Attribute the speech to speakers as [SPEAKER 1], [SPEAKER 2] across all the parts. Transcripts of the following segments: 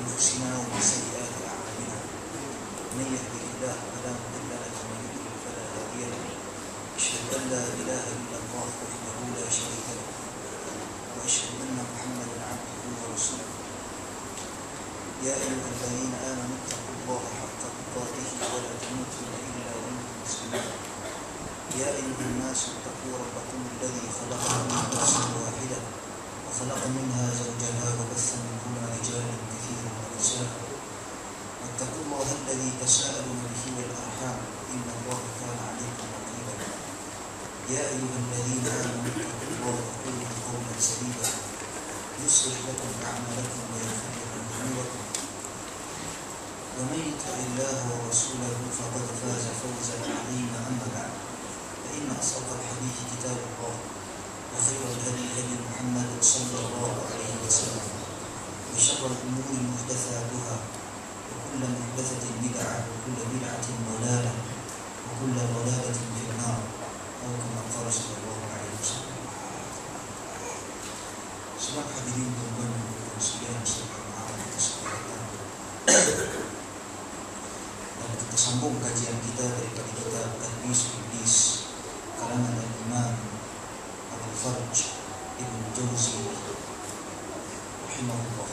[SPEAKER 1] أنفسنا ومن سيئات أعمالنا من يهده الله فلا مضل له ومن يضلل فلا هادي له أشهد أن لا إله إلا الله وحده لا شريك له وأشهد أن محمدا عبده ورسوله يا أيها الذين آمنوا اتقوا الله حق تقاته ولا تموتن إلا وأنتم مسلمون يا أيها الناس اتقوا ربكم الذي خلقكم من نفس واحدة وخلق منها زوجها وبث منهما رجالا كثيرا ونساء واتقوا الله الذي تساءلون به والأرحام إن الله كان عليكم رقيبا يا أيها الذين آمنوا اتقوا الله وقولوا قولا سديدا يصلح لكم أعمالكم ويغفر لكم ذنوبكم ومن يطع الله ورسوله فقد فاز فوزا عظيما أما بعد فإن أصدق الحديث كتاب الله وخير الهدي هدي محمد صلى الله عليه وسلم وشر الأمور محدثاتها وكل محدثة بدعة وكل بدعة ضلالة وكل ضلالة في النار أو كما قال صلى الله عليه وسلم. Saudara hadirin tuan-tuan dan puan sekalian, saudara kita sekalian. Dan kita sambung kajian kita daripada kitab Talbis Iblis karangan Imam Abdul Faraj Ibn Jauzi rahimahullah.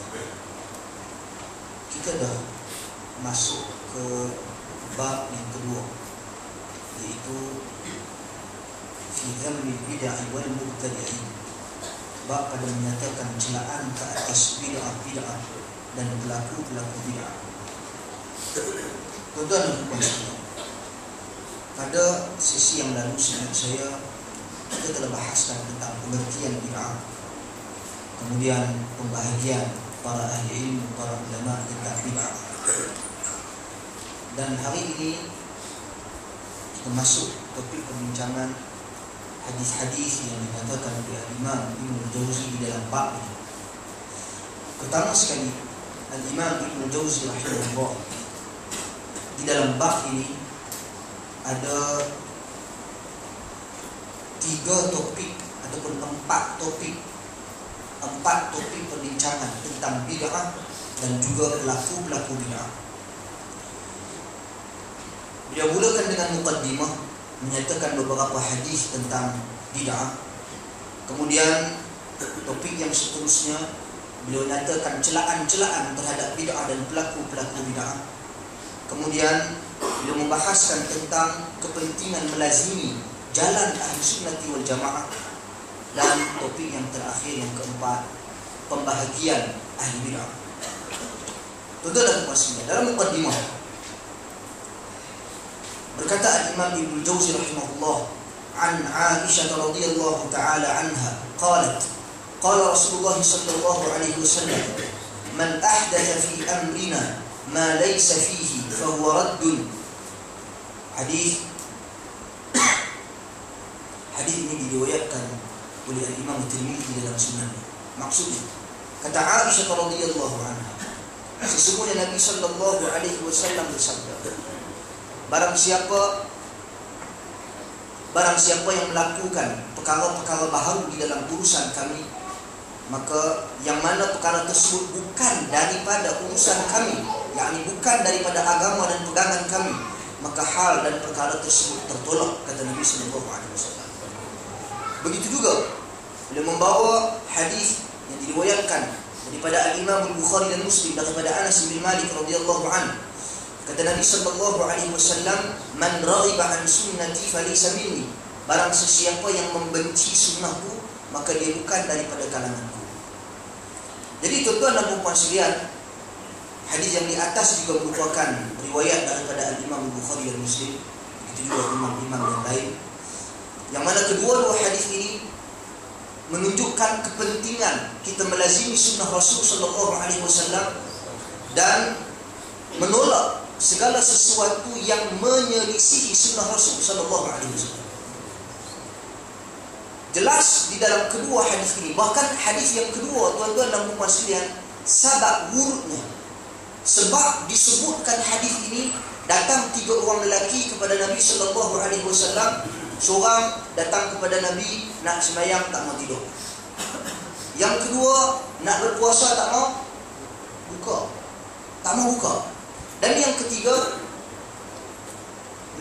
[SPEAKER 1] Kita dah masuk ke bab yang kedua, iaitu fi dhammi bid'ah wal mubtadi'in. Bab pada menyatakan celaan ke atas bid'ah dan pelaku-pelaku bid'ah. Tuan-tuan dan puan sekalian, pada sesi yang lalu saya telah bahaskan tentang pengertian bid'ah, kemudian pembahagian para ahli ilmu, para ulama tentang bid'ah. Dan hari ini kita masuk topik perbincangan hadis-hadis yang dikatakan oleh Imam Ibn Jauzi di dalam bab ini. Pertama sekali, Imam Ibn Jauzi rahimahullah di dalam bab ini ada 3 topik ataupun 4 topik perbincangan tentang bid'ah dan juga pelaku-pelaku bid'ah. Dia mulakan dengan muqaddimah, menyatakan beberapa hadis tentang bid'ah. Kemudian topik yang seterusnya beliau nyatakan celaan-celaan terhadap bid'ah dan pelaku-pelaku bid'ah. Kemudian beliau membahaskan tentang kepentingan melazimi jalan ahli sunnati wal jamaah. Dan topik yang terakhir, yang keempat, pembahagian ahli bid'ah. Tuan-tuan dan puan sekalian, dalam muqaddimah berkata Al-Imam Ibn Jauzi rahimahullah an Aisyah radhiyallahu ta'ala anha qalat qala Rasulullah sallallahu alaihi wasallam man ahdatha fi amrina ma laysa fihi fa huwa raddun. Hadis ini diriwayatkan oleh Imam Tirmidzi dalam Sunan. Maksudnya, kata Aisyah radhiyallahu anha, sesungguhnya Nabi sallallahu alaihi wasallam bersabda, Barang siapa yang melakukan perkara-perkara baharu di dalam urusan kami, maka yang mana perkara tersebut bukan daripada urusan kami, yakni bukan daripada agama dan pegangan kami, maka hal dan perkara tersebut tertolak, kata Nabi sallallahu alaihi wasallam. Begitu juga beliau membawa hadis yang diriwayatkan daripada Al-Imam Al-Bukhari dan Muslim daripada Anas bin Malik radhiyallahu anhu. Kata Nabi sallallahu alaihi wasallam, "Man raghiba an sunnati falaysa minni." Barang sesiapa yang membenci sunnahku, maka dia bukan daripada kalanganku. Jadi tuan-tuan dan puan sekalian, hadis yang di atas juga merupakan riwayat daripada Al-Imam Al-Bukhari dan Muslim, begitu juga imam-imam yang lain. Yang mana kedua-dua hadis ini menunjukkan kepentingan kita melazimi sunnah Rasul sallallahu alaihi wasallam dan menolak segala sesuatu yang menyelisihi sunnah Rasul sallallahu alaihi wasallam. Jelas di dalam kedua hadis ini, bahkan hadis yang kedua tuan-tuan dan puan sekalian, sabab wurudnya, sebab disebutkan hadis ini, datang 3 orang lelaki kepada Nabi sallallahu alaihi wasallam. Seorang datang kepada Nabi nak sembahyang tak mau tidur. Yang kedua nak berpuasa tak mau buka. tak mau buka. Dan yang ketiga,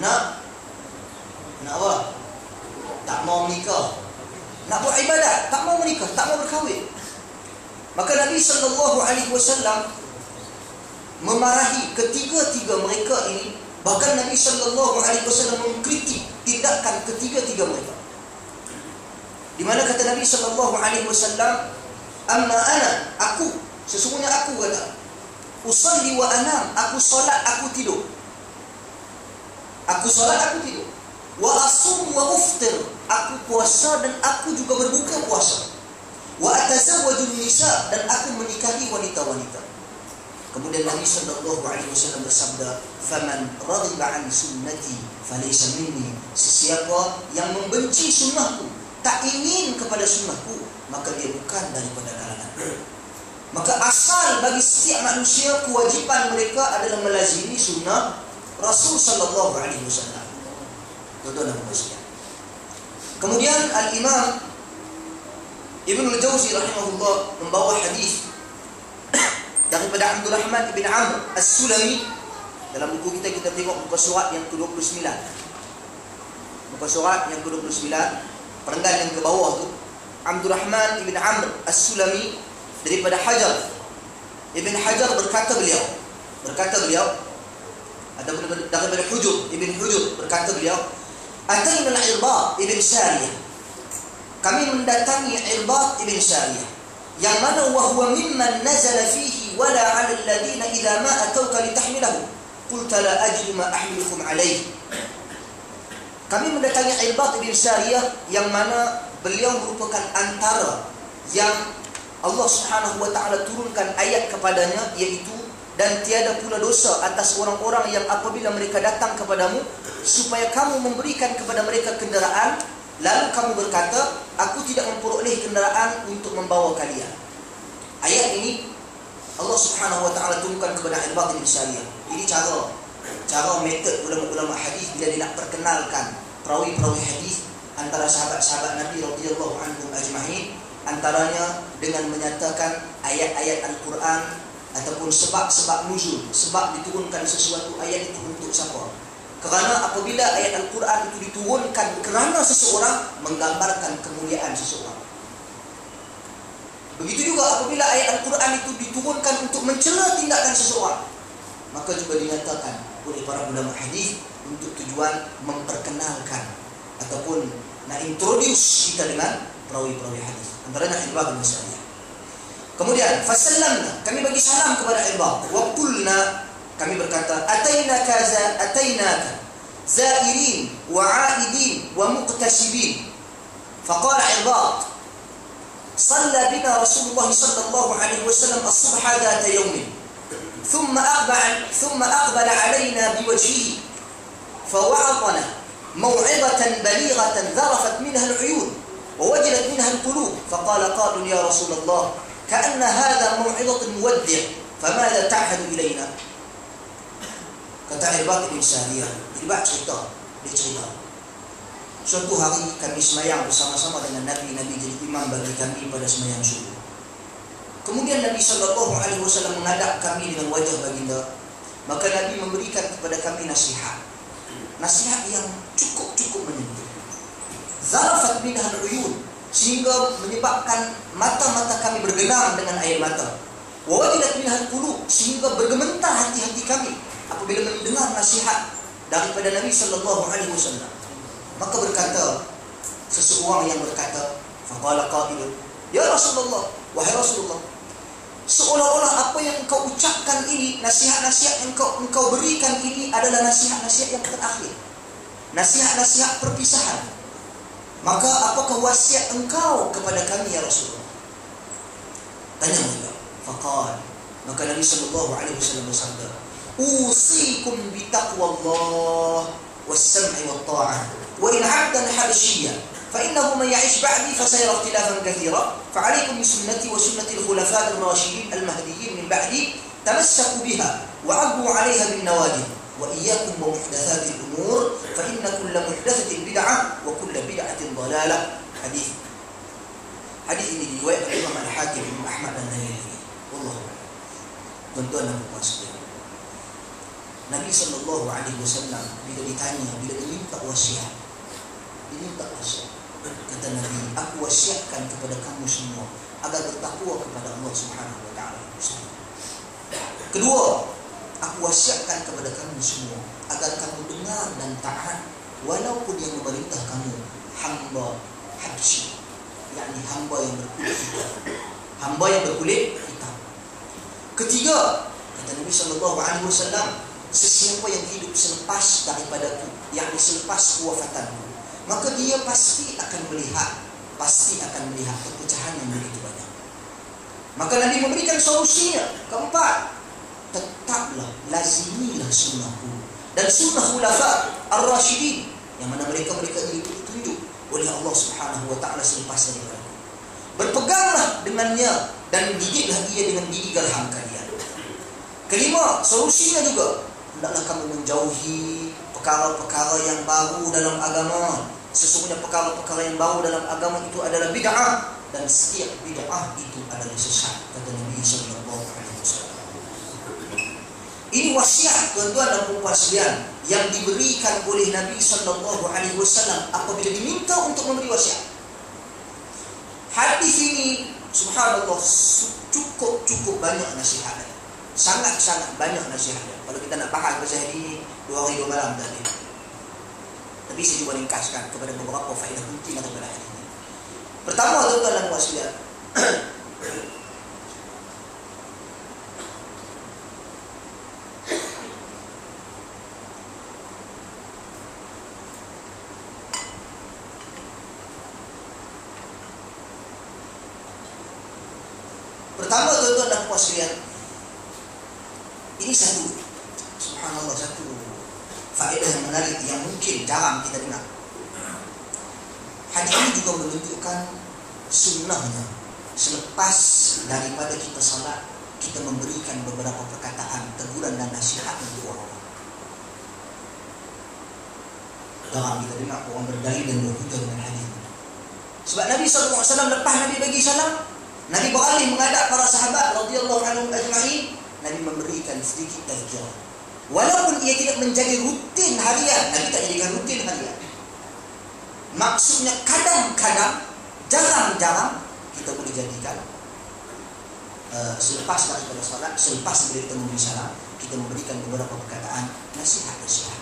[SPEAKER 1] nak apa? Tak mau menikah. Nak buat ibadat, tak mau menikah, tak mau berkahwin. Maka Nabi SAW memarahi ketiga-tiga mereka ini. Bahkan Nabi SAW mengkritik tindakan ketiga-tiga mereka. Di mana kata Nabi SAW, amma ana, aku, sesungguhnya aku kata, usalli wa anam, aku solat, aku tidur. Aku solat, aku tidur. Wa asum wa uftir, aku puasa dan aku juga berbuka puasa. Wa atazawwajun nisa, dan aku menikahi wanita-wanita. Kemudian Nabi SAW bersabda, faman raghiba an sunnati falaysa minni, sesiapa yang membenci sunnahku, tak ingin kepada sunnahku, maka dia bukan daripada kalanganku. Maka asal bagi setiap manusia, kewajipan mereka adalah melazimi sunnah Rasul sallallahu alaihi wasallam. Tuan-tuan dan puan-puan. Kemudian Al-Imam Ibn Al-Jawzi rahimahullah membawa hadis daripada Abdul Rahman ibn Amr As-Sulami. Dalam buku kita tengok muka surat yang ke-29. Muka surat yang ke-29, perenggan yang ke bawah tu, Abdul Rahman ibn Amr As-Sulami daripada Hajar Ibn Hajar berkata beliau ada daripada Ibn Hujur berkata beliau, Atayna al-Irbad ibn Sariyah, kami mendatangi Irbad ibn Sariyah, yang mana wahwa mimman nazala fihi wala 'ala alladhina idza ma atawka litahmilahu qulta la ajri ma ahmilukum alayhi. Kami mendatangi Irbad ibn Sariyah yang mana beliau merupakan antara yang Allah Subhanahu wa taala turunkan ayat kepadanya, iaitu dan tiada pula dosa atas orang-orang yang apabila mereka datang kepadamu supaya kamu memberikan kepada mereka kenderaan, lalu kamu berkata, aku tidak memperoleh kenderaan untuk membawa kalian. Ayat ini Allah Subhanahu wa taala turunkan kepada Irbad bin Sariyah. Ini cara metod ulama-ulama hadis bila dia nak perkenalkan perawi-perawi hadis antara sahabat-sahabat Nabi radhiyallahu anhum ajma'in, antaranya dengan menyatakan ayat-ayat Al-Quran ataupun sebab-sebab nuzul, sebab diturunkan sesuatu ayat itu untuk siapa. Kerana apabila ayat Al-Quran itu diturunkan kerana seseorang, menggambarkan kemuliaan seseorang. Begitu juga apabila ayat Al-Quran itu diturunkan untuk mencela tindakan seseorang, maka juga dinyatakan oleh para ulama hadis untuk tujuan memperkenalkan ataupun nak introduce kita dengan perawi-perawi hadis. Antaranya Irbad bin Sariyah. Kemudian fasallamna, kami bagi salam kepada Irbad. Wa qulna, kami berkata, atainaka zairin wa aidin wa muqtasibin. Faqala Irbad, صلى بنا رسول الله صلى الله عليه وسلم الصبح ذات يوم ثم أقبل علينا بوجهه فوعظنا موعظة بليغة ذرفت منها العيون ووجلت منها القلوب فقال قائل يا رسول الله كأن هذا موعظة مودع فماذا تعهد إلينا. Kata Irbad bin Sariyah, Irbad cerita, suatu hari kami semayang bersama-sama dengan Nabi jadi imam bagi kami pada semayang subuh. Kemudian Nabi SAW menghadap kami dengan wajah baginda, maka Nabi memberikan kepada kami nasihat yang cukup menyentuh. Zarafat minhal uyun, sehingga menyebabkan mata-mata kami bergenang dengan air mata. Wa wajilat minhal qulub, sehingga bergementar hati-hati kami apabila mendengar nasihat daripada Nabi SAW. Maka berkata seseorang yang berkata, faqala qailun, ya Rasulullah, wahai Rasulullah, seolah-olah apa yang engkau ucapkan ini, nasihat-nasihat yang engkau berikan ini adalah nasihat-nasihat yang terakhir, nasihat-nasihat perpisahan. Maka apakah wasiat engkau kepada kami ya Rasulullah? Tanya mereka. Faqal, maka Nabi SAW bersabda, usikum bitaqwallah was-sam'i wat-ta'ah wa in 'abdan habashiyya fa innahu man ya'ish ba'di fa sayara ikhtilafan katsira fa 'alaykum bi sunnati wa sunnati al-khulafa' ar-rashidin al-mahdiyyin min ba'di tamassaku biha wa 'addu 'alayha bin nawajid wa iyyakum wa muhdatsati al-umur fa inna kulla muhdatsatin bid'ah wa kulla bid'atin dhalalah. Hadis ini diriwayatkan oleh Imam Al-Hakim, Imam Ahmad dan lain-lain. Wallahu a'lam. Tuan-tuan dan puan sekalian, Nabi SAW bila ditanya, bila diminta wasiat, kata Nabi, aku wasiatkan kepada kamu semua agar bertakwa kepada Allah Subhanahu wa taala. Kedua, aku wasiatkan kepada kamu semua agar kamu dengar dan taat walaupun yang memerintah kamu hamba habsyi, yakni hamba yang berkulit hitam. Ketiga, kata Nabi SAW, sesiapa yang hidup selepas daripadaku, yakni selepas kewafatanku, maka dia pasti akan melihat perpecahan yang begitu banyak. Maka Nabi memberikan solusinya. Keempat, tetaplah, lazimilah sunnahku dan sunnah khulafa ar-rasyidin, yang mana mereka diberi petunjuk oleh Allah Subhanahu wa taala selepas daripada aku. Berpeganglah dengannya dan didiklah ia dengan gigigal ham kalian. Kelima, solusinya juga, hendaklah kamu menjauhi perkara-perkara yang baru dalam agama. Sesungguhnya perkara-perkara yang baru dalam agama itu adalah bid'ah, dan setiap bid'ah itu adalah sesat, kata Nabi sallallahu alaihi wasallam. Ini wasiat tuan-tuan dan puan sekalian yang diberikan oleh Nabi sallallahu alaihi wasallam apabila diminta untuk memberi wasiat. Hadis ini subhanallah cukup banyak nasihatnya. Sangat-sangat banyak nasihatnya. Kalau kita nak bahas pasal ini 2 hari 2 malam tadi. Tapi saya cuba ringkaskan kepada beberapa faedah penting daripada hadis ini. Pertama, tuan-tuan dan puan sekalian, tuan-tuan dan puan sekalian, ini satu faedah yang menarik yang mungkin jarang kita dengar. Hadis ini juga menunjukkan sunnahnya selepas daripada kita salat, kita memberikan beberapa perkataan teguran dan nasihat untuk orang. Jarang kita dengar orang berdalil dan berhujah dengan hadis ini. Sebab Nabi SAW lepas Nabi bagi salam, Nabi beralih menghadap para sahabat radhiyallahu anhum ajma'in. Nabi memberikan sedikit tazkirah. Walaupun ia tidak menjadi rutin harian, Nabi tak jadikan rutin harian. Maksudnya kadang-kadang, jarang-jarang kita boleh jadikan selepas daripada salat, selepas bila kita memberi salam, kita memberikan beberapa perkataan nasihat-nasihat.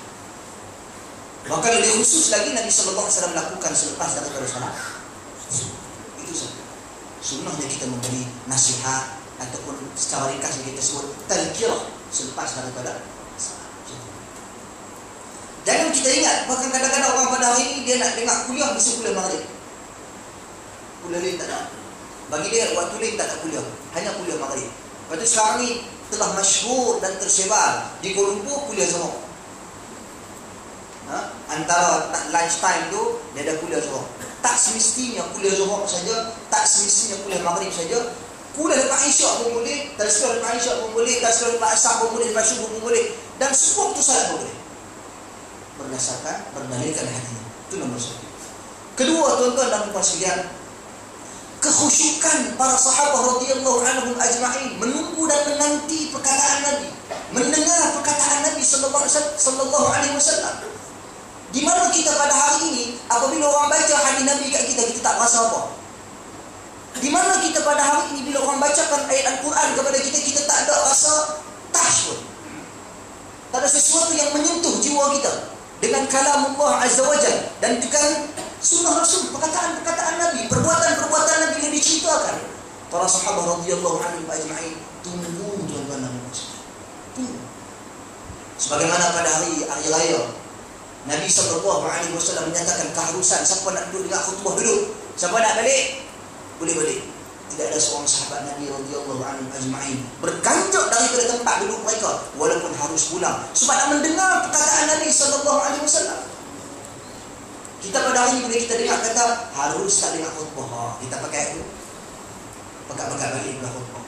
[SPEAKER 1] Bahkan lebih khusus lagi Nabi SAW lakukan selepas daripada salat. Itu saja. Sunnahnya kita memberi nasihat ataupun secara ringkas kita sebut tazkirah selepas daripada salat. Jangan kita ingat, bahkan kadang-kadang orang pada hari ini dia nak dengar kuliah mesti kuliah maghrib. Kuliah lain tak ada. Bagi dia waktu lain tak ada kuliah, hanya kuliah maghrib. Lepas tu sekarang ni telah masyhur dan tersebar di Kuala Lumpur kuliah Zuhur. Antara lunch time tu dia ada kuliah Zuhur. Tak semestinya kuliah Zuhur saja, tak semestinya kuliah maghrib saja. Kuliah lepas Isyak pun boleh, tazkirah lepas Isyak pun boleh, tazkirah lepas Asar pun boleh, lepas Subuh pun boleh, dan semua waktu salat pun boleh. Berdasarkan hadis. Itu nombor satu. Kedua, tuan-tuan dan puan sekalian, kekhusyukan para sahabat radhiyallahu anhum ajma'in menunggu dan menanti perkataan Nabi, mendengar perkataan Nabi sallallahu alaihi wasallam. Di mana kita pada hari ini apabila orang baca hadis Nabi kat kita tak rasa apa? Di mana kita pada hari ini bila orang bacakan ayat Al-Quran kepada kita tak ada rasa touch pun. Tak ada sesuatu yang menyentuh jiwa kita dengan kalam Allah Azza wa Jalla dan dengan sunnah Rasul, perkataan-perkataan Nabi, perbuatan-perbuatan Nabi yang diceritakan. Para sahabat radhiyallahu anhum ajma'in tunggu tuan-tuan dan puan-puan. Tunggu. Sebagaimana pada hari raya Nabi SAW menyatakan keharusan siapa nak duduk dengar khutbah duduk, siapa nak balik boleh balik. Tidak ada seorang sahabat Nabi radhiyallahu anhu ajma'in berganjak daripada tempat duduk mereka walaupun harus pulang sebab nak mendengar perkataan Nabi sallallahu alaihi wasallam. Kita pada hari ini bila kita dengar kata harus tak dengar khutbah, kita pakai itu pekat-pekat balik pula khutbah.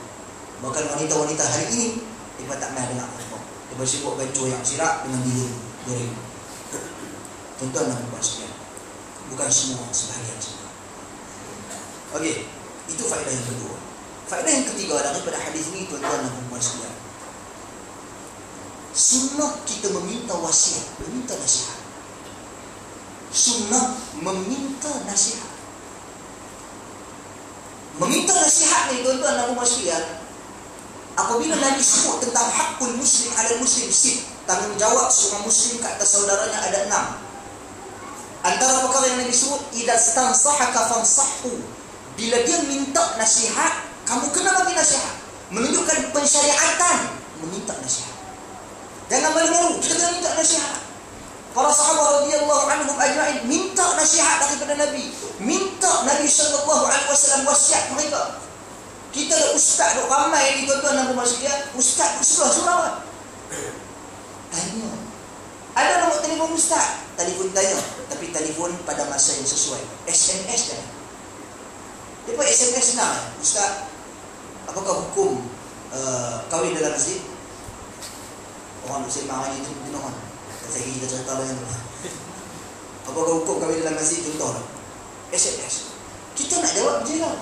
[SPEAKER 1] Bahkan wanita-wanita hari ini mereka tak mahu dengar khutbah. Dia bersibuk baca yang sirak dengan biru goreng. Tuan-tuan dan puan sekalian, bukan semua, sebahagian semua. Okey, itu faedah yang kedua. Faedah yang ketiga daripada hadis ini tuan-tuan dan puan sekalian, Sunnah kita meminta wasiat, meminta nasihat. Sunnah meminta nasihat. Meminta nasihat ni tuan-tuan dan puan sekalian, apabila Nabi sebut tentang hakul muslim ala muslim sib, tanggungjawab seorang muslim ke atas saudaranya ada 6. Antara perkara yang Nabi sebut, idza stansahaka fansahhu. Bila dia minta nasihat, kamu kena bagi nasihat. Menunjukkan pensyariatan meminta nasihat. Jangan malu-malu, kita kena minta nasihat. Para sahabat radhiyallahu anhum ajma'in minta nasihat daripada Nabi. Minta Nabi sallallahu alaihi wasallam wasiat mereka. Kita ada ustaz duk ramai ni tuan-tuan dan puan sekalian, ustaz duk sebelah surau. Tanya. Ada nombor telefon ustaz? Telefon tanya, tapi telefon pada masa yang sesuai. SMS dah. Depa SMS nak, ustaz, apakah hukum kahwin dalam masjid? Orang Muslim marah itu benar. Saya kita cerita lain. Apakah hukum kahwin dalam masjid? Contoh SMS. Kita nak jawab je lah.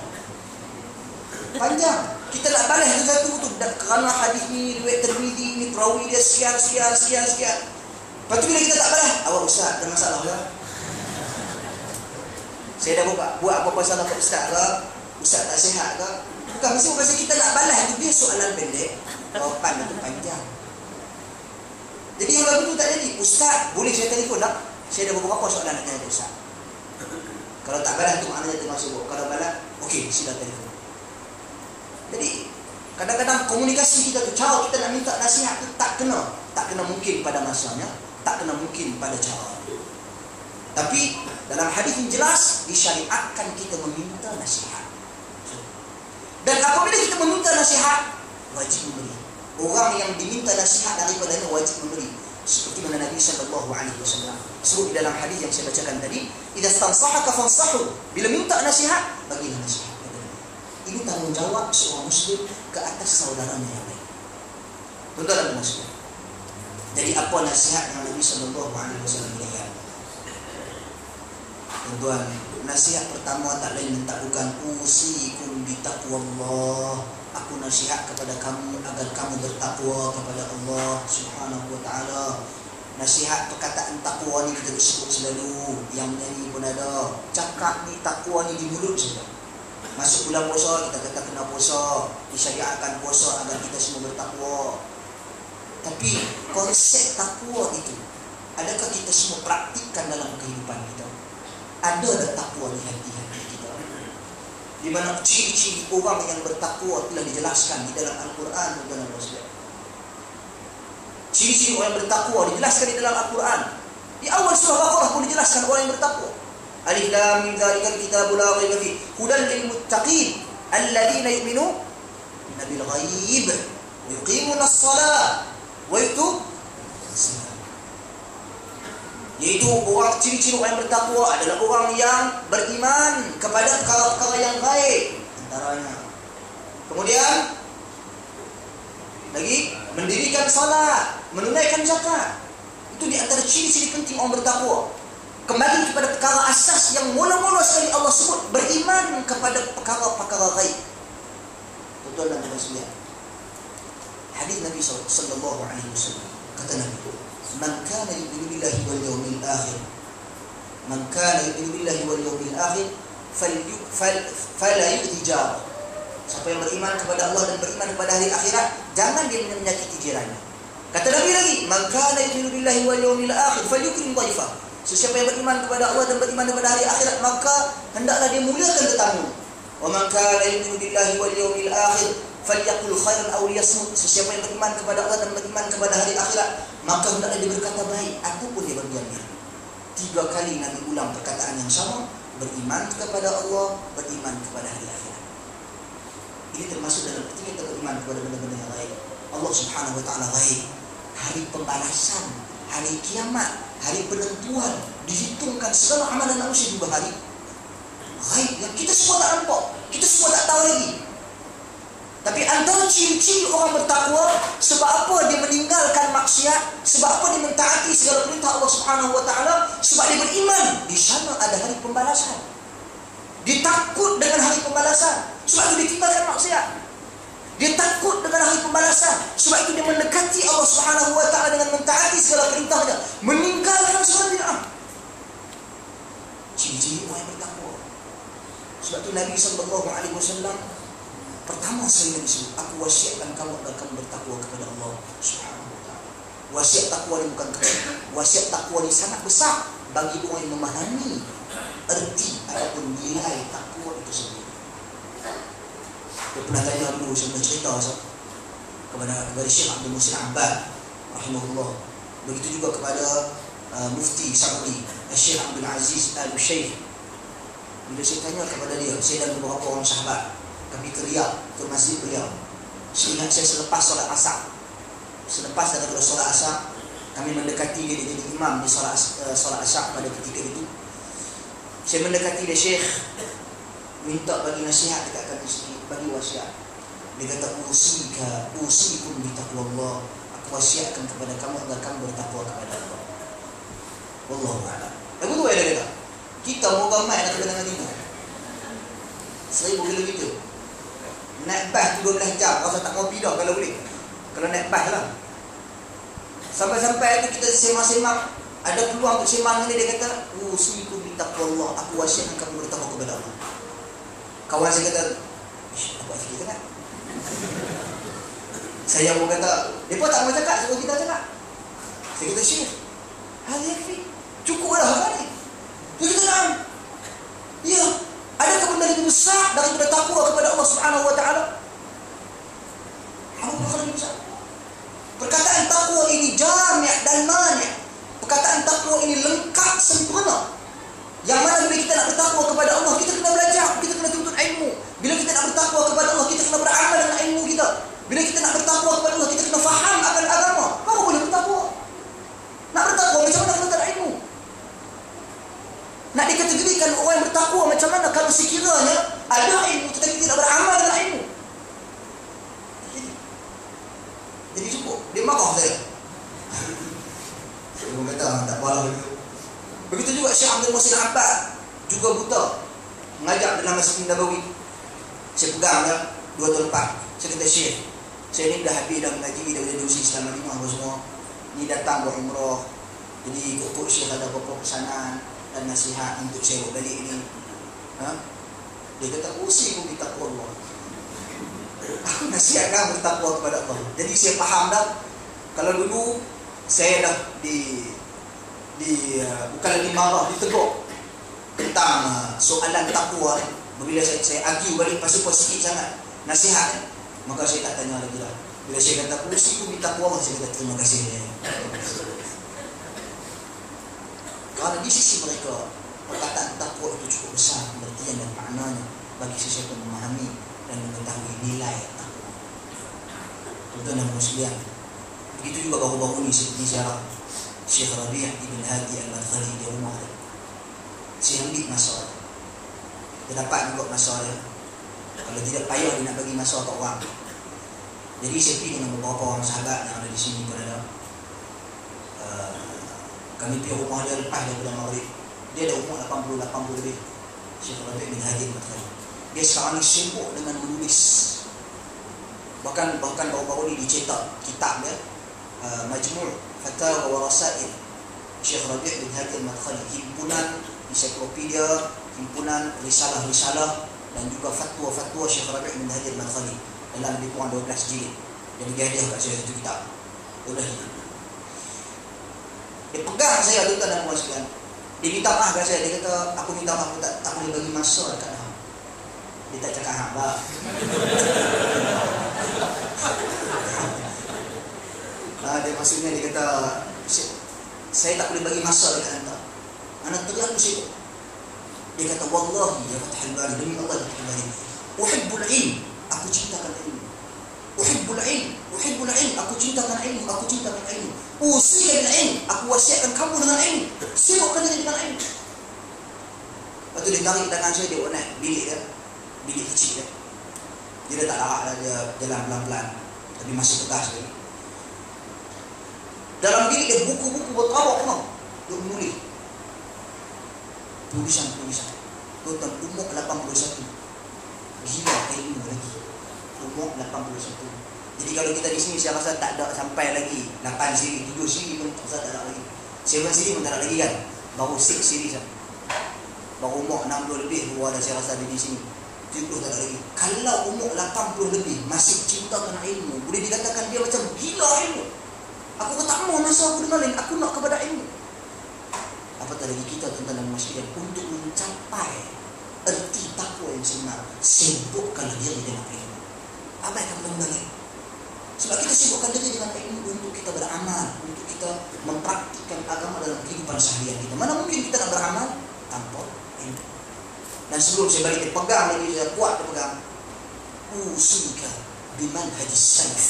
[SPEAKER 1] Panjang. Kita nak balas satu-satu tu kerana hadis ni riwayat Tirmizi ni perawi dia sekian. Lepas tu bila kita tak balas, awak ustaz ada masalah ke? Saya dah buat apa-apa salah ke ustaz ke? Ustaz tak sihat ke? Bukan masa kita nak balas tu, dia soalan pendek, jawapan tu panjang. Jadi yang lagu tu tak jadi. Ustaz, boleh saya telefon tak? Saya ada beberapa soalan nak tanya ustaz. Kalau tak balas tu maknanya termasuk. Kalau balas, okey, sila telefon. Jadi kadang-kadang komunikasi kita tu, cara kita nak minta nasihat tu tak kena mungkin pada masanya, tak kena mungkin pada cara. Tapi dalam hadis yang jelas disyariatkan kita meminta nasihat. Dan apabila kita meminta nasihat, wajib memberi. Orang yang diminta nasihat daripadanya wajib memberi. Seperti mana Nabi sallallahu alaihi wasallam sebut di dalam hadis yang saya bacakan tadi, idza stansahaka fansahu. Bila minta nasihat, bagilah nasihat. Ini tanggungjawab seorang muslim ke atas saudaranya yang lain. Tuan-tuan dan puan. Jadi apa nasihat yang Nabi sallallahu alaihi wasallam berikan? Tuan-tuan, nasihat pertama tak lain dan tak bukan usikum bitaqwallah. Aku nasihat kepada kamu agar kamu bertakwa kepada Allah Subhanahu wa taala. Nasihat perkataan takwa ni kita sebut selalu, yang menyanyi pun ada. Cakap ni takwa ni di mulut saja. Masuk bulan puasa, kita kata kena puasa, disyariatkan puasa agar kita semua bertakwa. Tapi konsep takwa itu, adakah kita semua praktikkan dalam kehidupan kita? Ada tak takwa di hati-hati kita? Di mana ciri-ciri orang yang bertakwa telah dijelaskan di dalam Al-Quran. Ciri-ciri orang yang bertakwa dijelaskan di dalam Al-Quran. Di awal surah Baqarah pun dijelaskan orang yang bertakwa. Alif lam mim dzalikal kitabul la raiba fihi hudan lil muttaqin alladziina yu'minuuna bil ghaib wa yuqimuuna as-salata wa yu'tuuna az-zakata. Yaitu orang, ciri-ciri orang yang bertakwa adalah orang yang beriman kepada perkara-perkara yang gaib antaranya. Kemudian lagi mendirikan salat, menunaikan zakat. Itu di antara ciri-ciri penting orang bertakwa. Kembali kepada perkara asas yang mula-mula sekali Allah sebut, beriman kepada perkara-perkara gaib. Tuan-tuan dan puan sekalian, hadis Nabi sallallahu alaihi wasallam kata Nabi, man kana yu'minu billahi wal yawmil akhir, man kana yu'minu billahi wal yawmil akhir fala yu'dhi jarah. Siapa yang beriman kepada Allah dan beriman kepada hari akhirat, jangan dia menyakiti jirannya. Kata Nabi lagi, man kana yu'minu billahi wal yawmil akhir falyukrim dhaifah. Sesiapa yang beriman kepada Allah dan beriman kepada hari akhirat, maka hendaklah dia muliakan tetamu. Wa man kana yu'minu billahi wal yawmil akhir falyaqul khairan aw liyasmut. Sesiapa yang beriman kepada Allah dan beriman kepada hari akhirat, maka hendaklah dia berkata baik ataupun dia berdiam diri. 3 kali Nabi ulang perkataan yang sama, beriman kepada Allah, beriman kepada hari akhirat. Ini termasuk dalam ketika kita beriman kepada benda-benda yang lain. Allah Subhanahu wa taala gaib, hari pembalasan, hari kiamat, hari penentuan, dihitungkan segala amalan manusia 2 hari. Gaib yang kita semua tak nampak, kita semua tak tahu lagi. Tapi antara ciri-ciri orang bertakwa, sebab apa dia meninggalkan maksiat, sebab apa dia mentaati segala perintah Allah Subhanahu wa taala, sebab dia beriman di sana ada hari pembalasan. Dia takut dengan hari pembalasan, sebab itu dia tinggalkan maksiat. Dia takut dengan hari pembalasan, sebab itu dia mendekati Allah Subhanahu wa taala perintah dia, meninggalkan segala bid'ah. Ciri-ciri orang yang bertakwa. Sebab tu Nabi SAW pertama sekali disebut, aku wasiatkan kamu agar kamu bertakwa kepada Allah Subhanahu wa taala. Wasiat takwa ni bukan kecil. Wasiat takwa ni sangat besar bagi orang yang memahami erti ataupun nilai takwa itu sendiri. Dia pernah tanya dulu, saya pernah cerita kepada Syekh Abdul Muhsin Abbad rahimahullah. Begitu juga kepada Mufti Saudi Syekh Abdul Aziz Al-Syekh. Bila saya tanya kepada dia, saya dan beberapa orang sahabat, kami ke Riyadh, ke masjid beliau. Saya ingat saya selepas solat asar. Selepas daripada solat asar, kami mendekati dia jadi imam di solat asar pada ketika itu. Saya mendekati dia, Syekh, minta bagi nasihat dekat kami sikit, bagi wasiat. Dia kata, usikum bi taqwallah. Aku wasiatkan kepada kamu agar kamu bertakwa kepada Allah. Wallahu a'lam. Lagu tu dia kata, kita mau ramai nak kedengar tidur 1000 km. Naik bas 12 jam, rasa tak ngopi dah kalau boleh. Kalau naik bas lah. Sampai-sampai tu kita semang-semang, ada peluang untuk semang ni, dia kata, usikum bi taqwallah. Aku wasiatkan kamu bertakwa kepada Allah. Kawan saya kata, apa cerita kan? Saya pun kata, mereka tak mau cakap, suruh kita cakap. Saya kata, Syekh, hal yakfi, cukup dah hal ni. Dia kata, nah, ya, adakah benda lebih besar daripada takwa kepada Allah Subhanahu wa taala? Apa lebih besar? Perkataan takwa ini jami' dan mani'. Perkataan takwa ini lengkap sempurna. Yang mana bila kita nak bertakwa kepada Allah, kita kena belajar, kita kena tuntut ilmu. Bila kita nak bertakwa kepada Allah, kita kena beramal dengan ilmu kita. Bila kita nak bertakwa kepada Allah, kita kena faham akan agama. Kamu boleh bertakwa. Nak bertakwa macam mana kalau tak ada ilmu? Nak dikategorikan orang yang bertakwa macam mana kalau sekiranya ada ilmu tetapi tidak beramal dengan ilmu? Jadi cukup. Dia marah saya. Saya pun kata, tak apalah. Begitu juga Syekh Abdul Muhsin Abbad, juga buta, mengajar dalam Masjid Nabawi. Saya pegang dia 2 tahun lepas. Saya kata, Syekh, saya ni dah habis dah mengaji, dah boleh diusi selama 5 apa semua. Ni datang buat umrah. Jadi ikut-ikut Syekh ada beberapa pesanan dan nasihat untuk saya buat balik ni. Dia kata, usikum bi taqwallah. Aku nasihatkan bertakwa kepada Allah. Jadi saya faham dah. Kalau dulu saya dah bukan lagi marah, ditegur tentang soalan takwa. Bila saya argue balik pasal sikit sangat nasihat, maka saya tak tanya lagi dah. Bila saya kata usikum bi taqwallah, saya kata terima kasih. Kerana di sisi mereka perkataan takwa itu cukup besar pengertian dan maknanya bagi seseorang yang memahami dan mengetahui nilai takwa. Tuan-tuan dan puan sekalian, begitu juga baru-baru ini seperti ziarah Syekh Rabi' Ibn Hadi Al-Madkhali di rumah dia. Saya ambil masa dia. Dia dapat juga masa dia. Kalau tidak payah dia nak bagi masa kat orang. Jadi saya pergi dengan beberapa orang sahabat yang ada di sini berada. Kami pergi rumah dia lepas daripada maghrib. Dia dah umur 80 lebih. Syekh Rabi' Ibn Hadi Al-Madkhali. Dia sekarang ni sibuk dengan menulis. Bahkan baru-baru ni dicetak kitab dia, Majmu' Fatawa wa Rasail Syekh Rabi' bin Hadi Al-Madkhali, himpunan ensiklopedia, himpunan risalah-risalah dan juga fatwa-fatwa Syekh Rabi' bin Hadi Al-Madkhali dalam lebih kurang 12 jilid. Jadi dia hadiah kat saya satu kitab. Dia pegang saya, tuan-tuan dan puan sekalian. Dia minta maaf kat saya. Dia kata, aku minta maaf, aku tak boleh bagi masa dekat hang. Dia tak cakap hang lah. Dia maksudnya dia kata, saya tak boleh bagi masa dekat anda. Anda terlalu sibuk. Dia kata, wallahi ya Fathul Bari, demi Allah ya Fathul Bari, uhibbul ilm, aku cintakan ilmu. Uhibbul ilm, aku cintakan ilmu, aku cintakan ilmu. Usika bil ilm, aku wasiatkan kamu dengan ilmu. Sibukkan diri dengan ilmu. Lepas tu dia tarik tangan saya, dia naik bilik dia, bilik kecil dia. Dia tak larak lah, dia jalan pelan-pelan, tapi masih tegas lagi. Dalam bilik dia buku-buku bertabak penuh. Dia menulis tulisan. Tuan-tuan, umur 81. Gila ilmu lagi. Umur 81.
[SPEAKER 2] Jadi kalau kita di sini saya rasa tak ada sampai lagi 8 siri, 7 siri pun tak ada lagi. 7 siri pun tak ada lagi kan. Baru 6 siri saja. Baru umur 60 lebih baru ada saya rasa di sini. 70 tak ada lagi. Kalau umur 80 lebih masih cinta kena ilmu, boleh dikatakan dia macam gila ilmu. Aku tak mau masa aku dengar lain, aku nak kepada ilmu. Apatah lagi kita tentang dalam masyarakat untuk mencapai erti takwa yang sebenar, sibukkanlah diri dengan ilmu. Apa yang kamu dengar? Sebab kita sibukkan diri dengan ilmu untuk kita beramal, untuk kita mempraktikkan agama dalam kehidupan seharian kita. Mana mungkin kita nak beramal tanpa ilmu? Dan sebelum saya balik pegang lagi, saya kuat pegang. Usulka bimanhajis salaf.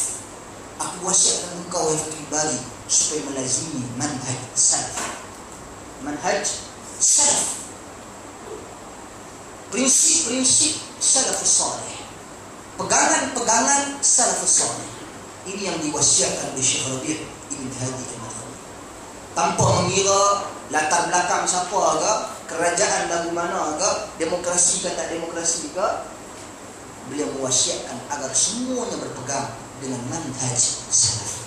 [SPEAKER 2] Aku wasiatkan engkau yang pribadi supaya melazimi manhaj salaf. Manhaj salaf. Prinsip-prinsip salafus salih. Pegangan-pegangan salafus salih. Ini yang diwasiatkan oleh Syekh Rabi' Ibn Hadi Al-Madkhali. Tanpa mengira latar belakang siapa ke, kerajaan lagu mana ke, demokrasi ke tak demokrasi ke, beliau mewasiatkan agar semuanya berpegang dengan manhaj salaf.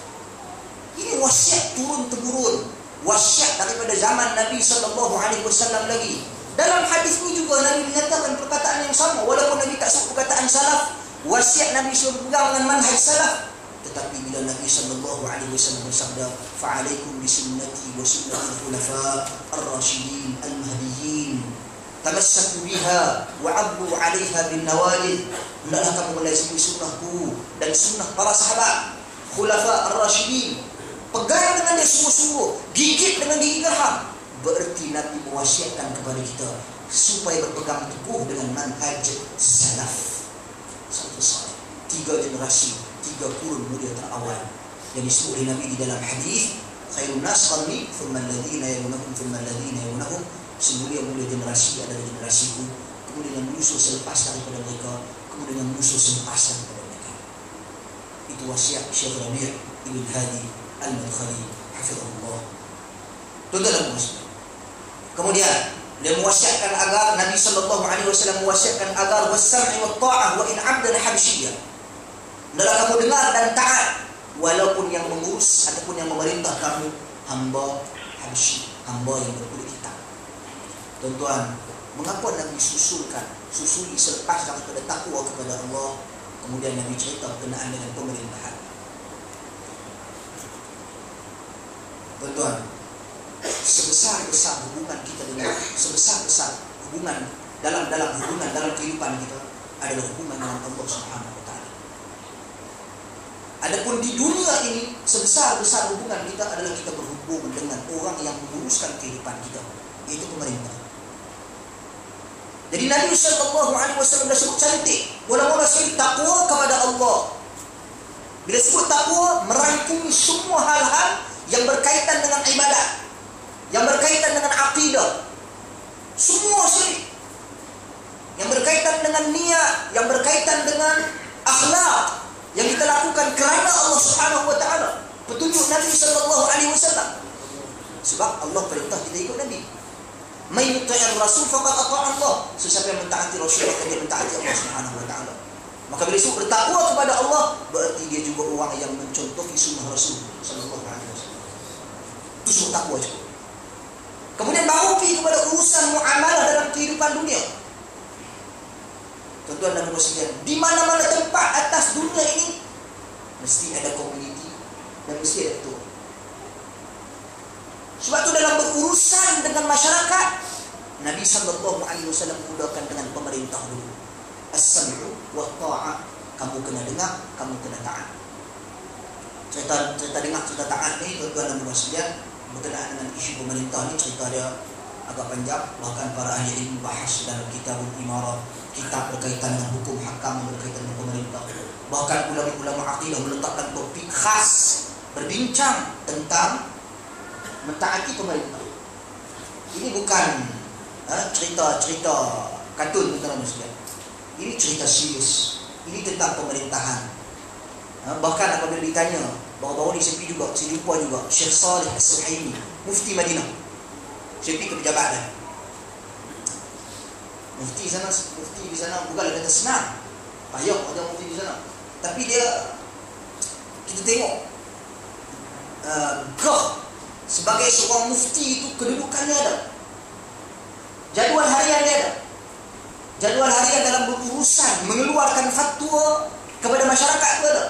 [SPEAKER 2] Ini wasiat turun-temurun, wasiat daripada zaman Nabi SAW lagi. Dalam hadis ini juga Nabi menyatakan perkataan yang sama, walaupun Nabi tak sebut perkataan salaf, wasiat Nabi suruh berpegang dengan manhaj salaf. Tetapi bila Nabi SAW bersabda, fa'alaikum bisunnati wa sunnatil khulafa ar-rasyidin al-mahdiyyin, tamassaku biha wa 'addu 'alaiha bin nawajid. Hendaklah kamu melazimi sunnahku dan sunnah para sahabat khulafa ar-rasyidin. Pegang dengan dia sungguh-sungguh, gigit dengan gigi gerham. Berarti Nabi mewasiatkan kepada kita supaya berpegang teguh dengan manhaj salaf. Satu salaf, 3 generasi, 3 kurun mulia terawal yang disebut oleh Nabi di dalam hadis, khairun nas qarni thumma alladhina yalunahum thumma alladhina yalunahum. Semulia-mulia generasi adalah generasiku, kemudian yang menyusul selepas daripada mereka, kemudian yang menyusul selepas daripada mereka. Itu wasiat Syekh Rabi' Ibn Hadi Al-Madkhali hafizahullah. Tuan-tuan muslim. Kemudian dia mewasiatkan agar Nabi SAW mewasiatkan agar was-sam'i wat-ta'ah wa in 'abdan habsyiyya. Hendaklah kamu dengar dan taat walaupun yang mengurus ataupun yang memerintah kamu hamba habsyi, hamba yang berkulit hitam. Tuan-tuan, mengapa Nabi susuli selepas daripada takwa kepada Allah, kemudian Nabi cerita berkenaan dengan pemerintahan. Tuan-tuan, sebesar-besar hubungan kita dengan, sebesar-besar hubungan dalam hubungan dalam kehidupan kita adalah hubungan dengan Allah Subhanahu wa taala. Adapun di dunia ini, sebesar-besar hubungan kita adalah kita berhubung dengan orang yang menguruskan kehidupan kita, yaitu pemerintah. Jadi Nabi SAW dah sebut cantik, mula-mula sekali takwa kepada Allah. Bila sebut takwa, merangkumi semua hal-hal yang berkaitan dengan ibadat, yang berkaitan dengan akidah, semua sekali, yang berkaitan dengan niat, yang berkaitan dengan akhlak, yang kita lakukan kerana Allah Subhanahu wa taala, petunjuk Nabi SAW. Sebab Allah perintah kita ikut Nabi. May yuti'ir rasul faqad ata'a Allah. Sesiapa yang mentaati Rasul, maka dia mentaati Allah Subhanahu wa taala. Maka bila disebut bertakwa kepada Allah, berarti dia juga orang yang mencontohi sunnah Rasul sallallahu alaihi wasallam. Itu sebut takwa juga. Kemudian baru pergi kepada urusan muamalah dalam kehidupan dunia. Tuan-tuan dan puan-puan, di mana-mana tempat atas dunia ini mesti ada komuniti dan mesti ada ketua. Sebab itu dalam berurusan dengan masyarakat, Nabi SAW mudahkan dengan pemerintah dulu. As-sam'u wa ta'ah. Kamu kena dengar, kamu kena taat. Cerita dengar, cerita taat ni tuan-tuan dan puan-puan, berkenaan dengan isu pemerintah ni, cerita dia agak panjang. Bahkan para ahli ilmu bahas dalam kitabul imarah, kitab berkaitan dengan hukum hakam yang berkaitan dengan pemerintah. Bahkan ulama-ulama akidah meletakkan topik khas berbincang tentang mentaati pemerintah. Ini bukan cerita-cerita kartun, tuan-tuan muslim. Ini cerita serius. Ini tentang pemerintahan. Bahkan apabila ditanya, baru-baru ni saya jumpa juga Syekh Salih As-Suhaimi, Mufti Madinah. Saya pergi ke pejabat dah. Mufti di sana bukanlah kata senang. Payah ada mufti di sana. Tapi dia Kita tengok Gah sebagai seorang mufti itu kedudukannya ada. Jadual harian dia ada. Jadual harian dalam berurusan mengeluarkan fatwa kepada masyarakat itu ada.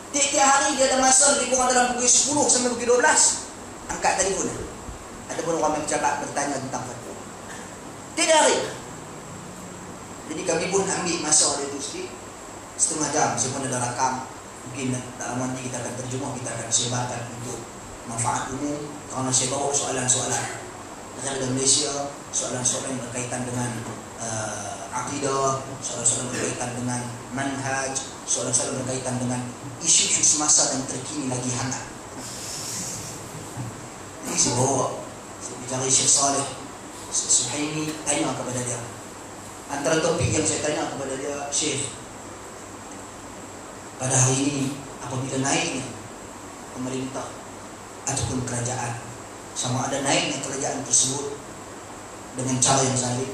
[SPEAKER 2] Tiap-tiap hari dia ada masa lebih kurang dalam pukul 10 sampai pukul 12 angkat telefon. Ada pun orang yang pejabat bertanya tentang fatwa. Tiap hari. Jadi kami pun ambil masa dia itu sikit, setengah jam. Saya pun ada rakam. Mungkin dalam nanti kita akan terjemah, kita akan sebarkan untuk manfaat umum. Kerana saya bawa soalan-soalan dari Malaysia, soalan-soalan yang berkaitan dengan akidah, soalan-soalan berkaitan dengan manhaj, soalan-soalan berkaitan dengan isu-isu semasa dan terkini lagi hangat. Jadi saya bawa, saya bicara Syekh Saleh Suhaimi, tanya kepada dia. Antara topik yang saya tanya kepada dia, Syekh, pada hari ini apabila naiknya pemerintah ataupun kerajaan, sama ada naiknya kerajaan tersebut dengan cara yang zalim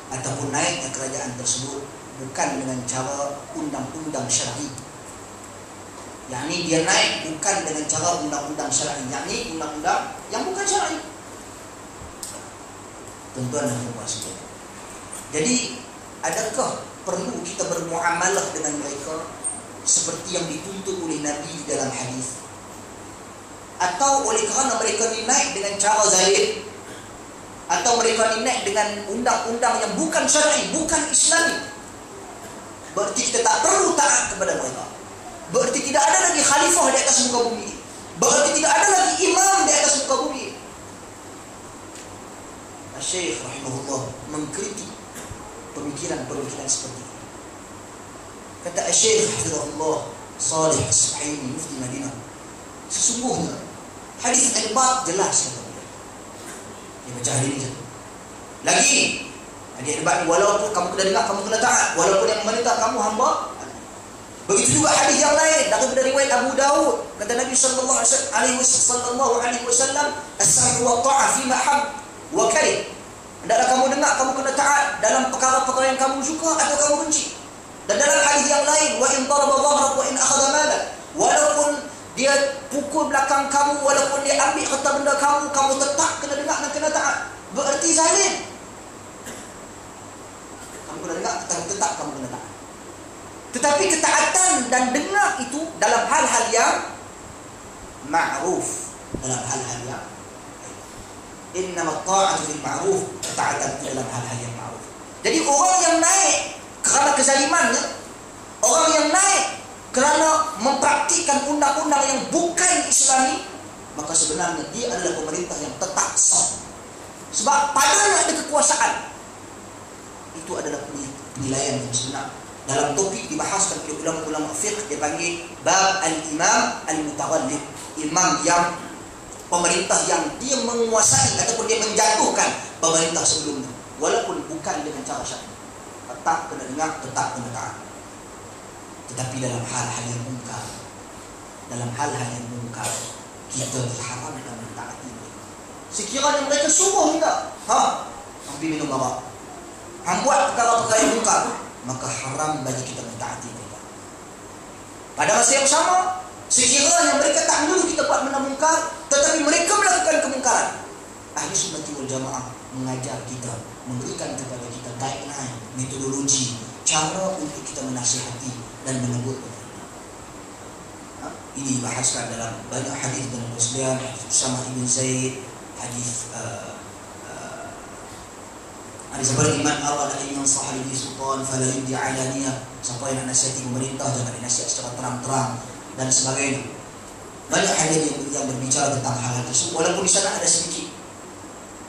[SPEAKER 2] ataupun naiknya kerajaan tersebut bukan dengan cara undang-undang syar'i, yakni dia naik bukan dengan cara undang-undang syar'i, yakni undang-undang yang bukan syar'i. Tuan-tuan dan puan sekalian, jadi adakah perlu kita bermuamalah dengan mereka seperti yang dituntut oleh Nabi di dalam hadis, atau oleh kerana mereka ni naik dengan cara zalim, atau mereka ni naik dengan undang-undang yang bukan syar'i, bukan Islami, berarti kita tak perlu taat kepada mereka. Berarti tidak ada lagi khalifah di atas muka bumi, berarti tidak ada lagi imam di atas muka bumi. Syekh rahimahullah mengkritik pemikiran-pemikiran seperti ini. Kata Syekh Hafizahullah Saleh As-Suhaimi, mufti Madinah, sesungguhnya hadis al-bab jelas kata dia. Dia baca hadis ini satu. Lagi hadis al-bab, walaupun kamu kena dengar, kamu kena taat, walaupun yang memerintah kamu hamba. Begitu juga hadis yang lain daripada riwayat Abu Daud, kata Nabi sallallahu alaihi wasallam, as-sam'u wa ta'ah fi ma hab wa karih. Hendaklah kamu dengar, kamu kena taat dalam perkara-perkara yang kamu suka atau kamu benci. Dan dalam hadis yang lain, wa in daraba dhahrak wa in akhadha malak, walaupun dia pukul belakang kamu, walaupun dia ambil harta benda kamu, kamu tetap kena dengar dan kena taat. Berarti zalim. Kamu kena dengar, tetap kamu kena taat. Tetapi ketaatan dan dengar itu dalam hal-hal yang ma'ruf, dalam hal-hal yang innama ta'atu fil ma'ruf, ketaatan dalam hal-hal yang ma'ruf. Jadi orang yang naik kerana kezalimannya, orang yang naik kerana mempraktikkan undang-undang yang bukan Islami, maka sebenarnya dia adalah pemerintah yang tetap sah. Sebab padanya ada kekuasaan. Itu adalah penilaian yang sebenar. Dalam topik dibahaskan oleh ulama-ulama fiqh, dia panggil bab al-imam al-mutawallid, imam yang pemerintah yang dia menguasai ataupun dia menjatuhkan pemerintah sebelumnya, walaupun bukan dengan cara syar'i. Tetap kena dengar, tetap kena taat. Tetapi dalam hal-hal yang mungkar, dalam hal-hal yang mungkar, kita diharamkan mentaati mereka. Sekiranya mereka sungguh minta, ambil minum arak, buat perkara-perkara yang mungkar, maka haram bagi kita mentaati mereka. Pada masa yang sama, sekiranya mereka tak menuduh kita buat benda mungkar, tetapi mereka melakukan kemungkaran, Ahli Sunnah wal Jamaah mengajar kita, memberikan kepada kita guideline, metodologi, cara untuk kita menasihati dan menegur mereka. Ini dibahaskan dalam banyak hadis dan Muslim, Usama ibn Zaid, hadis Al-Zabar iman arad an yansaha li sultan fala yudi alaniyah. Siapa yang nak nasihati pemerintah jangan dinasihat secara terang-terang dan sebagainya. Banyak hadis yang berbicara tentang hal tersebut, walaupun di sana ada sedikit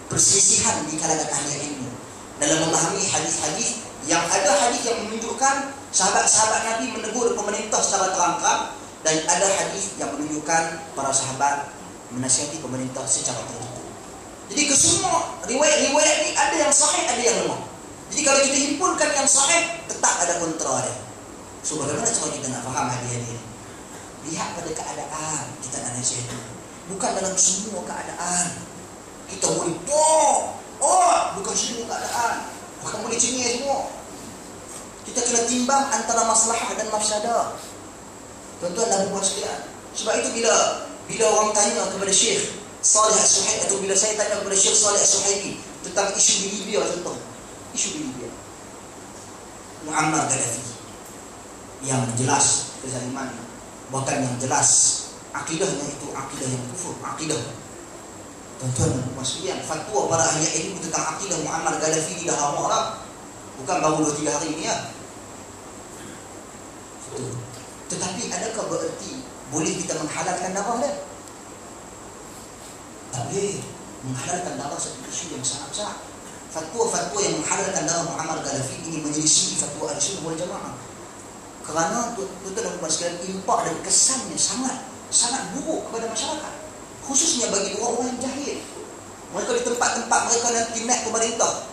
[SPEAKER 2] perselisihan di kalangan ahli ilmu dalam memahami hadis-hadis. Yang ada hadis yang menunjukkan sahabat-sahabat Nabi menegur pemerintah secara terang-terang, dan ada hadis yang menunjukkan para sahabat menasihati pemerintah secara tertutup. Jadi kesemua riwayat-riwayat ini ada yang sahih, ada yang lemah. Jadi kalau kita himpunkan yang sahih, tetap ada kontra dia. So bagaimana cara kita nak faham hadis-hadis ini? Lihat pada keadaan kita nak nasihati. Bukan dalam semua keadaan kita boleh bukan semua keadaan, bukan boleh cengih semua. Kita kena timbang antara maslahah dan mafsadah. Tuan-tuan dan puan sekalian, Sebab itu bila orang tanya kepada Syekh Saleh As-Suhaimi, atau bila saya tanya kepada Syekh Saleh As-Suhaimi tentang isu di Libya, contoh isu di Libya, Muammar Gaddafi, yang jelas kezaliman, bahkan yang jelas akidahnya itu akidah yang kufur, akidah. Tuan-tuan dan puan sekalian, fatwa para ahli ilmu tentang akidah Muammar Gaddafi dah lama lah, bukan baru 2-3 hari ini ya. Tetapi adakah bererti boleh kita menghalalkan darah dia? Tak boleh. Menghalalkan darah satu isu yang sangat besar. Fatwa-fatwa yang menghalalkan darah Muammar Gaddafi ini menyelisih fatwa Ahlussunnah wal Jamaah. Kerana tuan-tuan dan puan sekalian, impak dan kesannya sangat buruk kepada masyarakat, khususnya bagi orang-orang yang jahil. Mereka di tempat-tempat mereka nanti naik pemerintah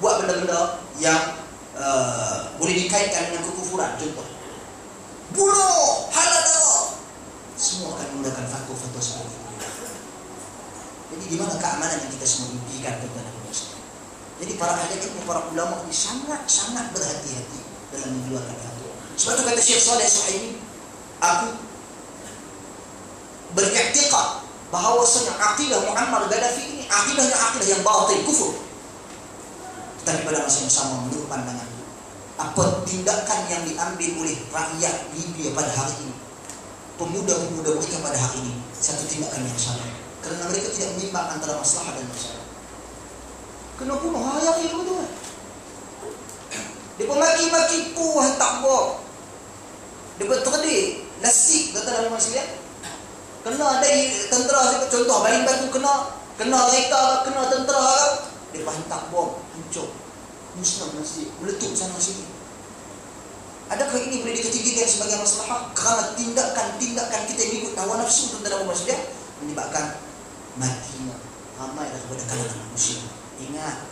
[SPEAKER 2] buat benda-benda yang boleh dikaitkan dengan kekufuran, contoh bunuh, halal darah, semua akan menggunakan fatwa-fatwa seperti itu. Jadi di mana keamanan yang kita semua impikan, tuan-tuan dan puan sekalian? Jadi para ahli ilmu, para ulama ini sangat berhati-hati dalam mengeluarkan fatwa. Sebab itu kata Syekh Saleh As-Suhaimi, aku beriktikad bahawasanya akidah Muammar Gaddafi ini akidahnya akidah yang batil, kufur. Tetapi pada masa yang sama, menurut pandangan, apa tindakan yang diambil oleh rakyat Libya pada hari ini, pemuda-pemuda mereka pada hari ini, satu tindakan yang salah, kerana mereka tidak menimbang antara masalah dan masalah. Kena bunuh hari itu betul. Dia maki-maki puah tak buat. Dia terdik, lasik, kata dalam masyarakat. Kena ada tentera, contoh baling batu kena reka, kena tentera, dia hantar bom, hancur, musnah masjid, meletup sana sini. Adakah ini boleh dikategorikan sebagai masalah? Kerana tindakan kita yang ikut hawa nafsu tentang masyarakat menyebabkan matinya ramai daripada kalangan manusia. Ingat,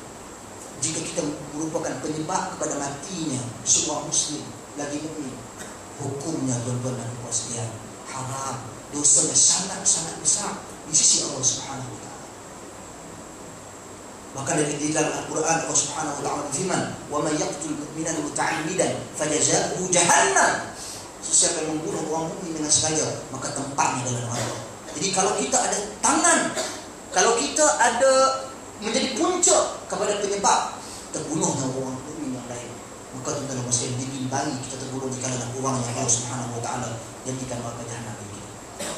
[SPEAKER 2] jika kita merupakan penyebab kepada matinya seorang muslim lagi mukmin, hukumnya tuan-tuan dan puan sekalian haram, dosanya sangat besar di sisi Allah Subhanahu wa taala. Bahkan dari dalam Al-Quran, Allah Subhanahu wa taala berfirman, "Wa may yaqtul mu'minan muta'ammidan fajazaohu jahannam." Sesiapa yang membunuh orang mukmin dengan sengaja, maka tempatnya dalam neraka. Jadi kalau kita ada tangan, kalau kita ada menjadi punca kepada penyebab terbunuhnya orang mukmin yang lain, maka tuan-tuan dan puan dibimbangi kita terbunuh di kalangan orang yang Allah Subhanahu wa taala jadikan neraka jahanam bagi kita.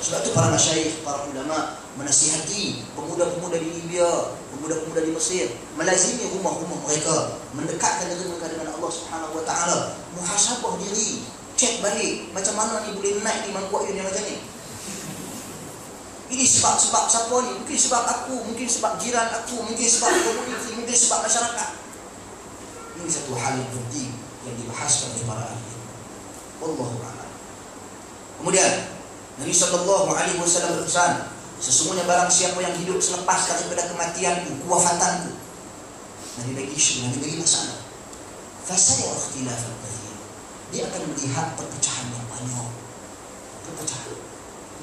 [SPEAKER 2] Sebab itu para masyayikh, para ulama menasihati pemuda-pemuda di Libya, pemuda-pemuda di Mesir, melazimi rumah-rumah mereka, mendekatkan diri mereka dengan Allah Subhanahu wa taala, muhasabah diri, cek balik macam mana ni boleh naik di mangkuk ini macam ni. Ini sebab siapa ni? Mungkin sebab aku, mungkin sebab jiran aku, mungkin sebab komuniti, mungkin sebab masyarakat. Ini satu hal yang penting yang dibahaskan oleh para ahli. Wallahu a'lam. Kemudian Nabi sallallahu alaihi wasallam berpesan, sesungguhnya barang siapa yang hidup selepas daripada kematianku, kewafatanku, Nabi bagi isu, Nabi bagi masalah, fasayara ikhtilafan katsira, dia akan melihat perpecahan yang banyak. Perpecahan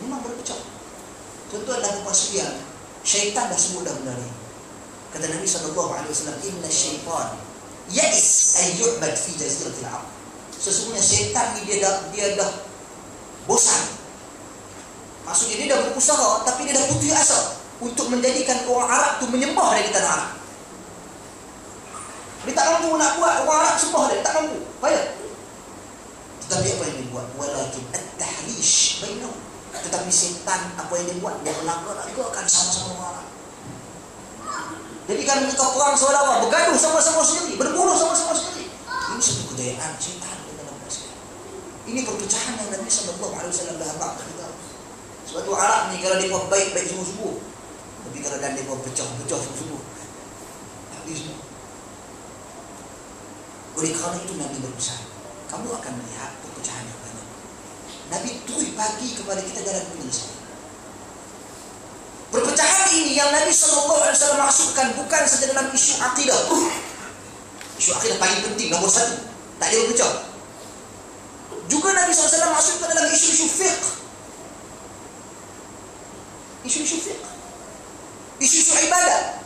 [SPEAKER 2] memang berpecah. Tuan-tuan dan puan sekalian, syaitan dah sebut dah benda ni. Kata Nabi SAW, inna syaitan ya'is ay yu'bad fi jaziratil Arab. Sesungguhnya syaitan ni dia dah bosan. Maksudnya dia dah berusaha, tapi dia dah putus asa untuk menjadikan orang Arab tu menyembah dia di tanah Arab. Dia tak mampu nak buat orang Arab sembah dia, tak mampu. Payah. Tetapi apa yang dia buat? Walakin at-tahrish bainahum. Tetapi setan apa yang dia buat? Dia melaga-lagakan sama-sama orang Arab. Jadi kan mereka perang saudara, bergaduh sama-sama sendiri, berbunuh sama-sama sendiri. Ini satu kejayaan setan dalam Islam. Ini perpecahan yang Nabi SAW dah habaq kita. Sebab tu Arab ni kalau dia buat baik-baik sungguh-sungguh, tapi kalau dan dia buat pecah-pecah sungguh-sungguh, habis semua. Oleh kerana itu Nabi berpesan, kamu akan melihat perpecahan yang banyak. Nabi turut bagi kepada kita jalan penyelesaian. Perpecahan ini yang Nabi SAW maksudkan bukan saja dalam isu akidah. Isu akidah paling penting, nombor satu, tak boleh berpecah. Juga Nabi SAW maksudkan dalam isu-isu fiqh, isu-isu fiqh, isu-isu ibadah,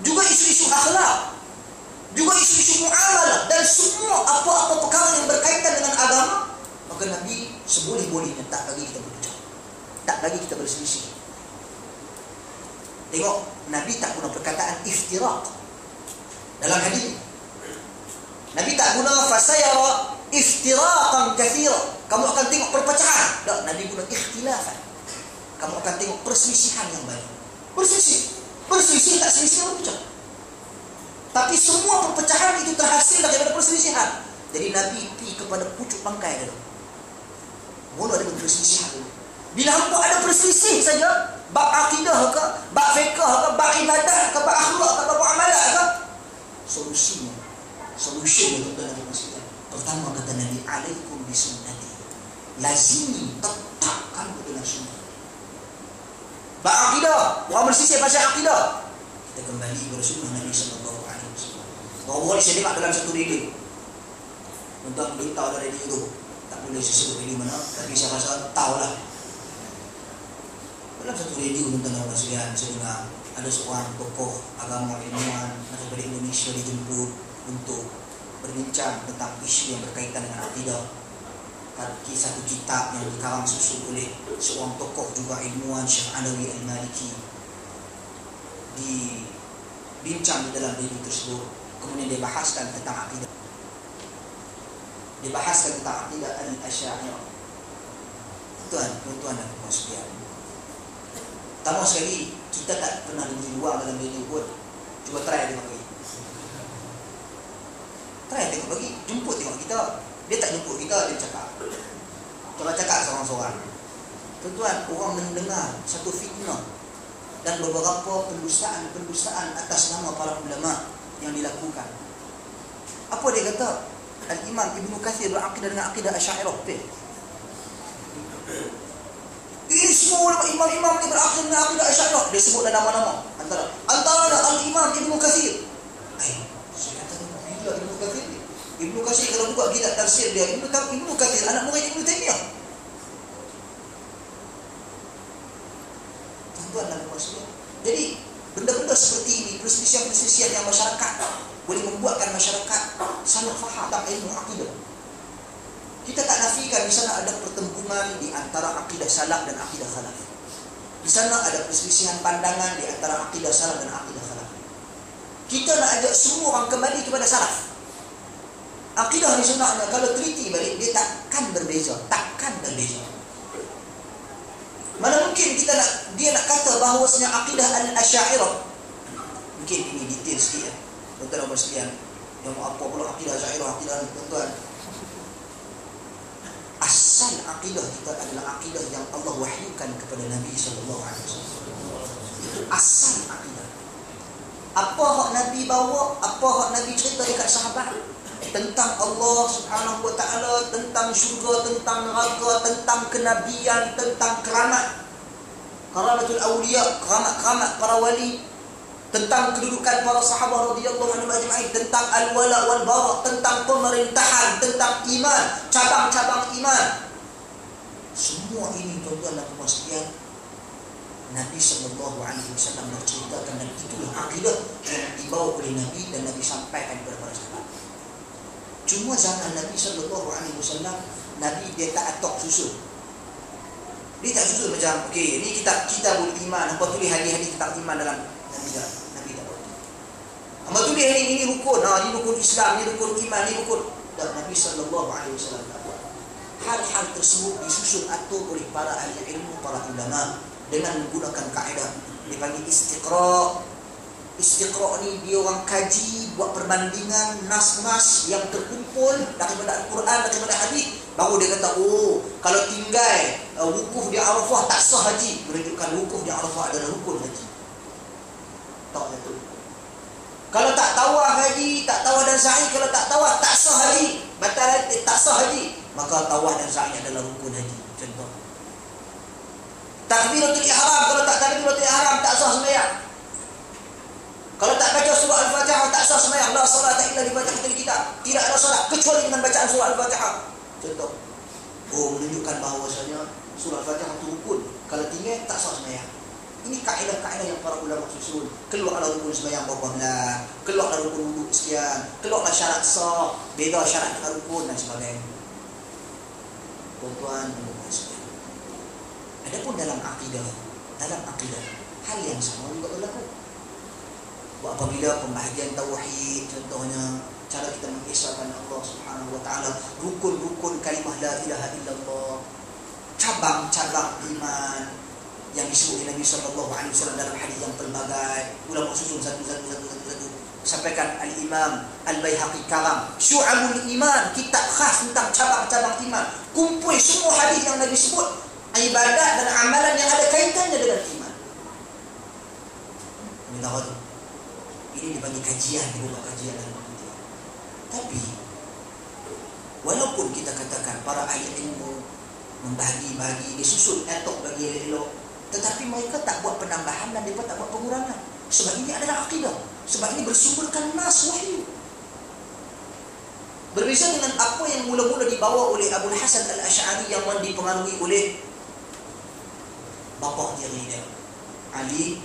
[SPEAKER 2] juga isu-isu akhlak, juga isu-isu muamalah, dan semua apa-apa perkara yang berkaitan dengan agama, maka Nabi seboleh-bolehnya tak bagi kita berpecah. tak bagi kita berselisih. Tengok, Nabi tak guna perkataan iftiraq dalam hadis. Nabi tak guna fasayara iftiraqan kathira, kamu akan tengok perpecahan. Tak, Nabi guna ikhtilafan, kamu akan tengok perselisihan yang banyak. Berselisih tak selisih berpecah. Tapi semua perpecahan itu terhasil daripada perselisihan. Jadi Nabi pergi kepada pucuk bangkai dulu. Mula ada perselisihan dulu. Bila hampa ada perselisih saja, bab akidah ke, bab fiqh ke, bab ibadah ke, bab akhlak ke, bab amalan ke, solusinya tuan-tuan dan puan-puan. Pertama kata Nabi, alaikum bisunnati, lazimi, tetapkan dengan sunnah. Bab akidah, orang bersisih pasal akidah, kita kembali kepada sunnah Nabi sallallahu alaihi wasallam. Baru saya dengar dalam satu radio, tuan-tuan beritahu dari radio tu, tak boleh saya sebut radio mana, tapi saya rasa tahulah. Dalam satu radio tentang orang sekalian, saya dengar ada seorang tokoh agama ilmuwan daripada Indonesia dijemput untuk berbincang tentang isu yang berkaitan dengan akidah. Satu kitab yang dikarang susun oleh seorang tokoh juga ilmuwan, Syekh Alawi Al-Maliki, dibincang di dalam radio tersebut. Kemudian dia bahaskan tentang akidah. Dia bahaskan tentang akidah Al-Asy'ariyah. Tuan-tuan dan puan sekalian, pertama sekali, kita tak pernah diberi ruang dalam radio pun. Cuba try tengok lagi. Try tengok lagi. Jemput tengok kita. Dia tak jemput kita, dia cakap. Kita cakap seorang-seorang. Tuan-tuan, orang mendengar satu fitnah dan beberapa pendustaan atas nama para ulama yang dilakukan. Apa dia kata? Al-Imam Ibn Kathir berakidah dengan akidah Asy'ariyah. Ini semua imam-imam ni berakhir dengan akidah Asy'ariyah. Dia sebut nama-nama. Antara Al-Imam Ibn Kathir. Saya kata, bila Ibn Kathir ni? Ibn Kathir kalau buka kitab tafsir dia, Ibn Kathir anak murid Ibn Taimiyah. Tuan-tuan dan puan-puan. Jadi, benda-benda seperti ini, perselisihan-perselisihan yang masyarakat boleh membuatkan masyarakat salah faham tentang ilmu akidah. Kita tak nafikan di sana ada pertempuran di antara akidah salaf dan akidah khalaf. Di sana ada perselisihan pandangan di antara akidah salaf dan akidah khalaf. Kita nak ajak semua orang kembali kepada salaf. Akidah ni sebenarnya kalau teliti balik, dia takkan berbeza. Mana mungkin dia nak kata bahawasanya akidah Al-Asy'ariyah. Mungkin ini detail sikit ya. Tuan-tuan dan sekalian, yang apa pula akidah Asy'ariyah, akidah tuan-tuan. Asal akidah kita adalah akidah yang Allah wahyukan kepada Nabi sallallahu alaihi wasallam. Asal akidah. Apa hak Nabi bawa, apa hak Nabi cerita dekat sahabat tentang Allah Subhanahu wa taala, tentang syurga, tentang neraka, tentang kenabian, tentang keramat, karamatul awliya, keramat para wali, tentang kedudukan para sahabat radhiyallahu anhum ajma'in, tentang al-wala wal bara, tentang pemerintahan, tentang iman, cabang-cabang iman. Semua ini tuan-tuan dan puan sekalian, Nabi sallallahu alaihi wasallam menceritakan, dan itulah akidah yang dibawa oleh Nabi dan Nabi sampaikan kepada para sahabat. Cuma zaman Nabi sallallahu alaihi wasallam, Nabi dia tak atok susun. Dia tak susun macam okey, ni kitabul iman, apa tulis hadis-hadis tentang iman dalam Nabi tak buat. Apa tulis ini rukun, ini rukun Islam, ini rukun iman, ini rukun. Dan Nabi sallallahu alaihi wasallam tak buat. Hal-hal tersebut disusun atur oleh para ahli ilmu, para ulama dengan menggunakan kaedah dipanggil istiqra'. Istiqra' ni dia orang kaji, buat perbandingan nas-nas yang terkumpul daripada Al-Quran, daripada hadis, baru dia kata, oh, kalau tinggal wukuf di Arafah tak sah haji, menunjukkan wukuf di Arafah adalah rukun haji. Tak betul. Kalau tak tawaf haji, tak tawaf dan sa'i, kalau tak tawaf tak sah haji, batal haji, tak sah haji, maka tawaf dan sa'i adalah rukun haji. Contoh. Takbiratul ihram, kalau tak takbiratul ihram tak sah sembahyang. Kalau tak baca surah Al-Fatihah tak sah sembahyang. La salata illa li fatihatil kitab. Tidak ada solat kecuali dengan bacaan surah Al-Fatihah. Contoh. Oh, menunjukkan bahawasanya surah Al-Fatihah itu rukun. Kalau tinggal tak sah sembahyang. Ini kaedah-kaedah yang para ulama susun. Keluarlah rukun sembahyang berapa belas, keluarlah rukun wuduk sekian, keluarlah syarat sah, beza syarat dengan rukun dan sebagainya. Tuan-tuan dan puan-puan sekalian, Adapun dalam akidah hal yang sama juga berlaku. Apabila pembahagian tauhid, contohnya cara kita mengesahkan Allah Subhanahu wa taala, rukun-rukun kalimah la ilaha illallah, cabang-cabang iman yang disebut Nabi sallallahu alaihi wasallam dalam hadis yang pelbagai, ulama susun satu. Sampaikan Al-Imam Al-Baihaqi Karam, Syu'abul Iman, kitab khas tentang cabang-cabang iman. Kumpul semua hadis yang Nabi sebut, ibadat dan amalan yang ada kaitannya dengan iman. Ini tahu tu. Ini dibagi kajian, beberapa kajian dalam penelitian. Tapi walaupun kita katakan para ahli ilmu membagi-bagi, disusun etok bagi elok, tetapi mereka tak buat penambahan dan mereka tak buat pengurangan. Sebab ini adalah akidah. Sebab ini bersumberkan nas wahyu. Berbeza dengan apa yang mula-mula dibawa oleh Abu Hasan Al-Asy'ari yang dipengaruhi oleh bapa diri dia, Ali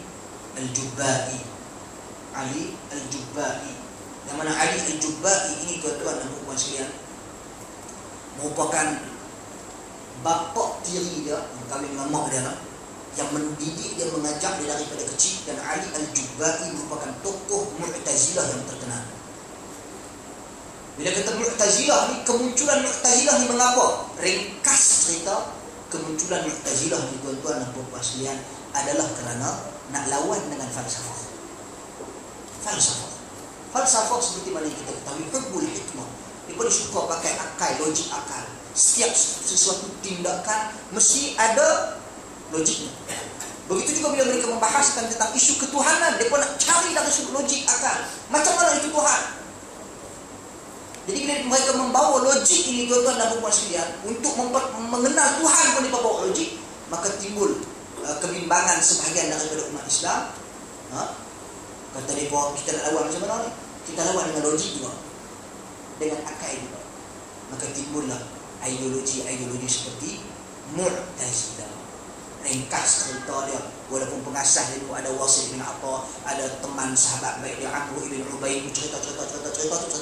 [SPEAKER 2] Al-Jubba'i. Yang mana Ali Al-Jubba'i ini, tuan-tuan dan puan sekalian, merupakan bapa tiri dia yang kahwin dengan mak dia, yang mendidik dia, mengajak dia daripada kecil. Dan Ali Al-Jubba'i merupakan tokoh Mu'tazilah yang terkenal. Bila kata Mu'tazilah ni, kemunculan Mu'tazilah ni mengapa? Ringkas cerita, kemunculan Mu'tazilah ni, tuan-tuan dan puan sekalian, adalah kerana nak lawan dengan falsafah. Falsafah seperti mana kita ketahui, hubbul hikmah. Mereka suka pakai akal, logik akal. Setiap sesuatu tindakan mesti ada logiknya. Begitu juga bila mereka membahaskan tentang isu ketuhanan, mereka nak cari dari sudut logik akal. Macam mana itu Tuhan? Jadi bila mereka membawa logik ini, tuan-tuan dan puan sekalian, untuk mengenal Tuhan pun mereka bawa logik, maka timbul kebimbangan sebahagian daripada umat Islam. Kata mereka, kita nak lawan macam mana ni? Kita lawan dengan logik juga, dengan akal juga. Maka timbullah ideologi seperti Mu'tazilah. Ringkas cerita dia, walaupun pengasas dia ada Wasil bin Atha, ada teman sahabat baik dia Amr ibn Ubaid, cerita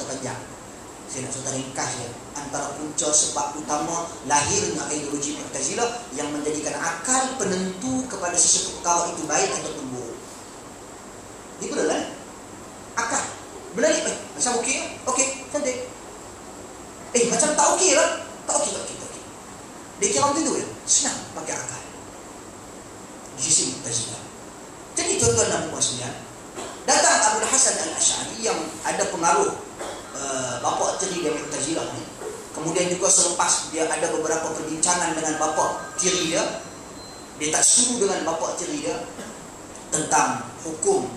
[SPEAKER 2] panjang. Saya nak cerita ringkas dia. Antara punca sebab utama lahirnya ideologi Mu'tazilah yang menjadikan akal penentu kepada sesuatu perkara itu baik ataupun buruk. Ini betul kan? Akal benda ni macam okey, cantik. Macam tak okey lah. Tak okey. Dia kira macam tu ya. Senang pakai akal. Di sisi Mu'tazilah. Jadi tuan-tuan dan puan sekalian, datang Abu Hasan Al-Asy'ari yang ada pengaruh bapa tiri dia Mu'tazilah ni. Kemudian juga selepas dia ada beberapa perbincangan dengan bapa tiri dia, dia tak setuju dengan bapa tiri dia tentang hukum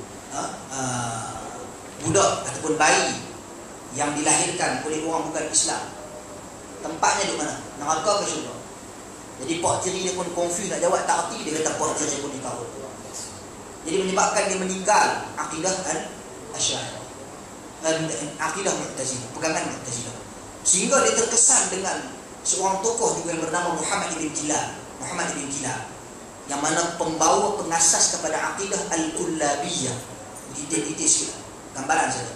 [SPEAKER 2] budak ataupun bayi yang dilahirkan oleh orang bukan Islam. Tempatnya di mana? Neraka ke syurga? Jadi pak tiri dia pun confuse nak jawab, tak erti. Dia kata pak tiri pun dikawal. Jadi menyebabkan dia meninggal akidah Al-Asy'ari, akidah Mu'tazilah, pegangan Mu'tazilah. Sehingga dia terkesan dengan seorang tokoh juga yang bernama Muhammad ibn Kilab, yang mana pembawa pengasas kepada akidah Al-Kullabiyah. Detail sikit, gambaran saja.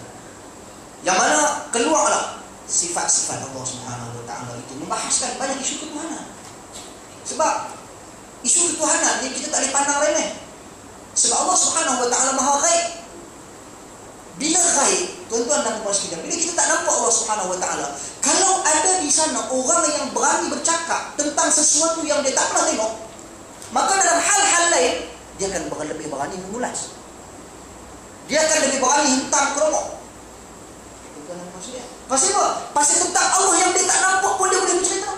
[SPEAKER 2] Yang mana keluarlah sifat-sifat Allah Subhanahu wa taala itu, membahaskan banyak isu ketuhanan. Sebab isu ketuhanan ni kita tak boleh pandang remeh. Sebab Allah Subhanahu wa taala Maha Ghaib. Bila ghaib, tuan-tuan dan puan sekalian, bila kita tak nampak Allah Subhanahu wa taala, kalau ada di sana orang yang berani bercakap tentang sesuatu yang dia tak pernah tengok, maka dalam hal-hal lain dia akan lebih berani mengulas. Dia akan lebih berani hentam keromok. Pasal apa? Pasal tentang Allah yang dia tak nampak pun dia boleh bercerita.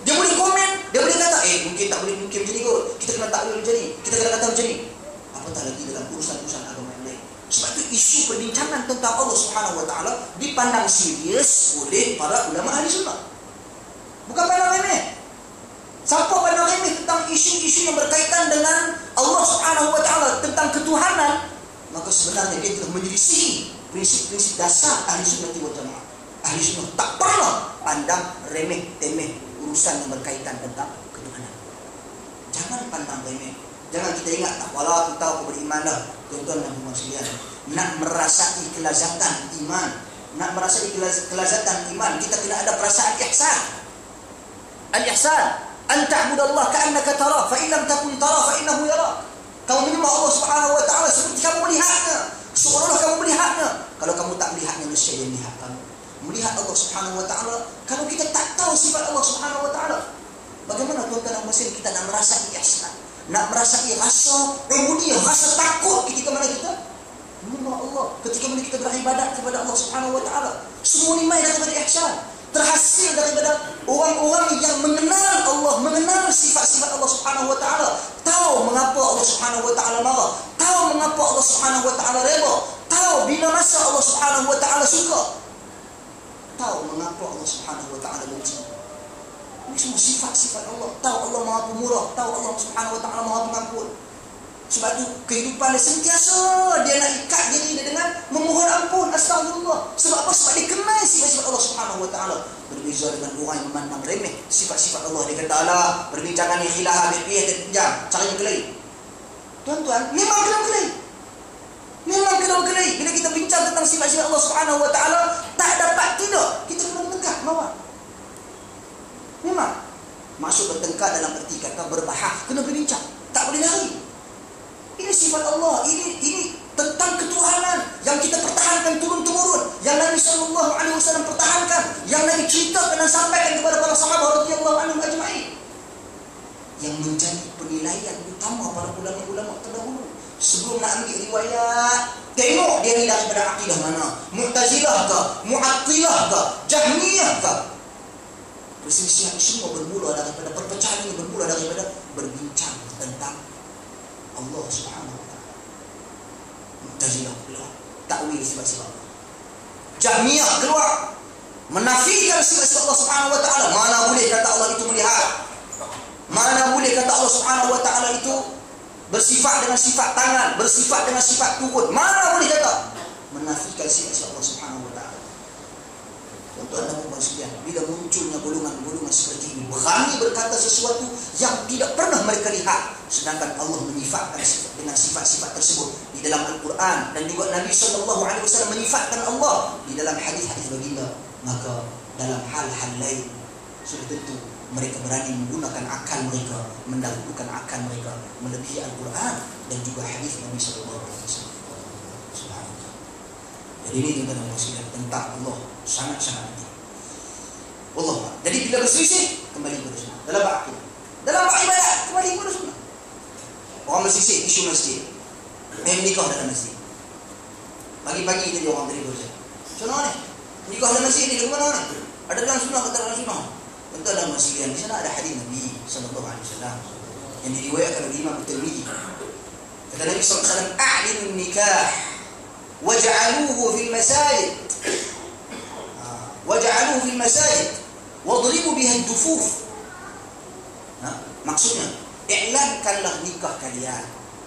[SPEAKER 2] Dia boleh komen, dia boleh kata, mungkin tak boleh, mungkin macam ni kot. Kita kena takwil macam ni, kita kena kata macam ni. Apatah lagi dalam urusan-urusan agama yang lain. Sebab itu isu perbincangan tentang Allah Subhanahu wa taala dipandang serius oleh para ulama ahli sunnah. Bukan pandang remeh. Siapa pandang remeh tentang isu-isu yang berkaitan dengan Allah Subhanahu wa taala, tentang ketuhanan, maka sebenarnya dia telah menyelisihi prinsip-prinsip dasar ahli sunnah wal jamaah. Ahli sunnah tak pernah pandang remeh-temeh urusan yang berkaitan tentang ketuhanan. Jangan pandang remeh. Jangan kita ingat tak wala kita aku beriman dah. Tuan-tuan dan puan sekalian, nak merasai kelazatan iman, nak merasai kelazatan iman, kita kena ada perasaan ihsan. Al-ihsan, An ta'budallaha ka'annaka tarah, fa in lam takun tarah fa innahu yarak. Kamu menyembah Allah Subhanahu wa taala seperti kamu melihatnya, seolah-olah kamu melihatnya. Kalau kamu tak melihatnya, nescaya dia melihat kamu. Melihat Allah Subhanahu wa taala, kalau kita tak tahu sifat Allah Subhanahu wa taala, bagaimana tuan-tuan dan puan-puan kita nak merasai ihsan, nak merasai rasa ubudiyah, rasa takut ketika mana kita menyembah Allah, ketika mana kita beribadat kepada Allah Subhanahu wa taala. Semua ni mai daripada ihsan. Terhasil daripada orang-orang yang mengenal Allah, mengenal sifat-sifat Allah Subhanahu wa taala, tahu mengapa Allah Subhanahu wa taala marah, tahu mengapa Allah Subhanahu wa taala redha, tahu bila masa Allah Subhanahu wa taala suka, tahu mengapa Allah Subhanahu wa taala benci. Ini semua sifat-sifat Allah. Tahu Allah Maha Pemurah, tahu Allah Subhanahu wa taala Maha Pengampun. Sebab itu kehidupan dia sentiasa dia nak ikat diri dia dengan memohon ampun, astagfirullah. Sebab apa? Sebab dia kenal sifat-sifat Allah Subhanahu wa taala. Berbeza dengan orang yang memandang remeh sifat-sifat Allah. Dia kata, alah, perbincangan ni khilaf habis jam, caranya kelai. Tuan-tuan, memang kena kelai. Memang kena kelai. Bila kita bincang tentang sifat-sifat Allah Subhanahu wa taala, tak dapat tidak, kita kena bertengkar bawah. Memang maksud bertengkar dalam erti kata berbahas, kena berbincang, tak boleh lari. Ini sifat Allah, ini tentang ketuhanan yang kita pertahankan turun-temurun, yang Nabi SAW pertahankan, yang Nabi ceritakan dan sampaikan kepada para sahabat radhiyallahu anhum ajma'in, yang menjadi penilaian utama para ulama-ulama terdahulu. Sebelum nak ambil riwayat, tengok dia ni daripada akidah mana, Mu'tazilah ke, Mu'attilah ke, Jahmiyah ke. Perselisihan semua bermula daripada perpecahan ini, bermula daripada berbincang tentang Allah Subhanahu wa taala. Mu'tazilah keluar, takwil sifat-sifat Allah. Jahmiyah keluar, menafikan sifat-sifat Allah Subhanahu wa taala. Mana boleh kata Allah itu melihat? Mana boleh kata Allah Subhanahu wa taala itu bersifat dengan sifat tangan, bersifat dengan sifat turun? Mana boleh kata? Menafikan sifat-sifat Allah Subhanahu wa taala. Tuan-tuan dan puan sekalian, bila munculnya golongan-golongan seperti ini, berani berkata sesuatu yang tidak pernah mereka lihat, sedangkan Allah menyifatkan dengan sifat-sifat tersebut di dalam Al-Quran, dan juga Nabi SAW menyifatkan Allah di dalam hadis-hadis baginda, maka dalam hal-hal lain sudah tentu mereka berani menggunakan akal mereka, mendahulukan akal mereka melebihi Al-Quran dan juga hadis Nabi SAW. Subhanallah. Jadi ini tuan-tuan tentang Allah sangat-sangat penting. Allah. Jadi bila berselisih, kembali kepada sunnah. Dalam akidah, dalam ibadat, kembali kepada sunnah. Orang berselisih isu masjid, menikah dalam masjid. Pagi-pagi jadi orang beri dosa. Sunnah ni, menikah dalam masjid ni ke mana ni? Ada dalam sunnah atau dalam sunnah? Tentu dalam masjid. Di sana ada hadis Nabi sallallahu alaihi wasallam yang diriwayatkan oleh Imam Tirmizi. Kata Nabi sallallahu alaihi wasallam, "A'linu nikah waj'aluhu fil masajid." Waj'aluhu fil masajid wadribu biha ad-dufuf. Maksudnya, iklankanlah nikah kalian.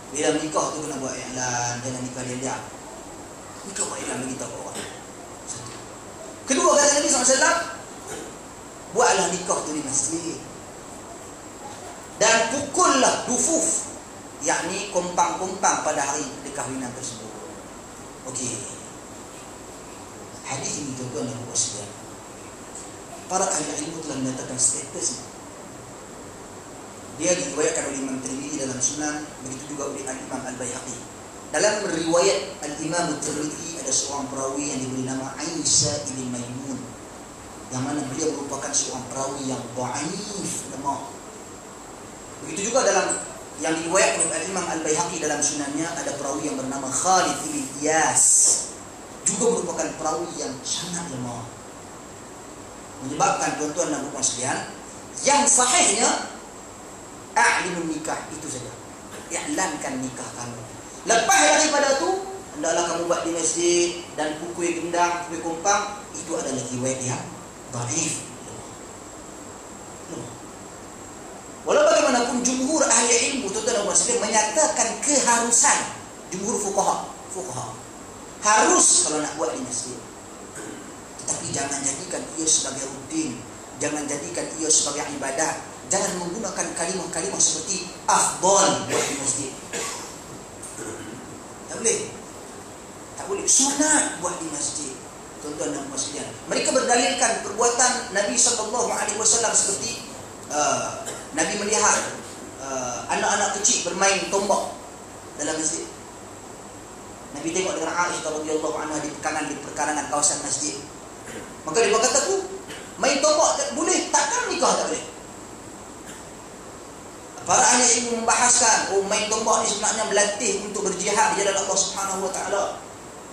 [SPEAKER 2] Bila nikah tu kena buat iklan, jangan nikah diam-diam. Nikah buat iklan bagi tahu orang. Satu. Kedua, kata Nabi SAW, buatlah nikah tu di masjid. Dan pukullah dufuf, yakni kompang-kompang pada hari kahwinan tersebut. Okey. Hadis ini tuan-tuan dan puan-puan, para ahli ilmu telah menyatakan status dia diriwayatkan oleh Imam Tirmizi dalam Sunan, begitu juga oleh Imam Al-Baihaqi. Dalam riwayat Al-Imam Tirmizi ada seorang perawi yang diberi nama Isa ibn Maimun, yang mana beliau merupakan seorang perawi yang dhaif, lemah. Begitu juga dalam yang diriwayatkan oleh Imam Al-Baihaqi dalam Sunannya ada perawi yang bernama Khalid ibn Iyas, juga merupakan perawi yang sangat lemah. Menyebabkan tuan-tuan dan puan sekalian, yang sahihnya a'linun nikah, itu saja. I'lankan nikah kamu. Lepas daripada itu, hendaklah kamu buat di masjid dan pukul gendang, pukul kompang, itu adalah riwayat yang dhaif. Walau bagaimanapun jumhur ahli ilmu tuan-tuan dan puan sekalian menyatakan keharusan, jumhur fuqaha harus kalau nak buat di masjid. Tetapi jangan jadikan ia sebagai rutin, jangan jadikan ia sebagai ibadat, jangan menggunakan kalimah-kalimah seperti afdal buat di masjid. Tak boleh. Sunat buat di masjid. Tuan-tuan dan puan sekalian, mereka berdalilkan perbuatan Nabi SAW seperti Nabi melihat anak-anak kecil bermain tombak dalam masjid. Nabi tengok dengan Aisyah radhiyallahu anha di perkarangan kawasan masjid. Maka dia berkata tu, main tombak tak boleh, takkan nikah tak boleh. Para ahli ilmu membahaskan, main tombak ni sebenarnya berlatih untuk berjihad di jalan Allah Subhanahu wa taala.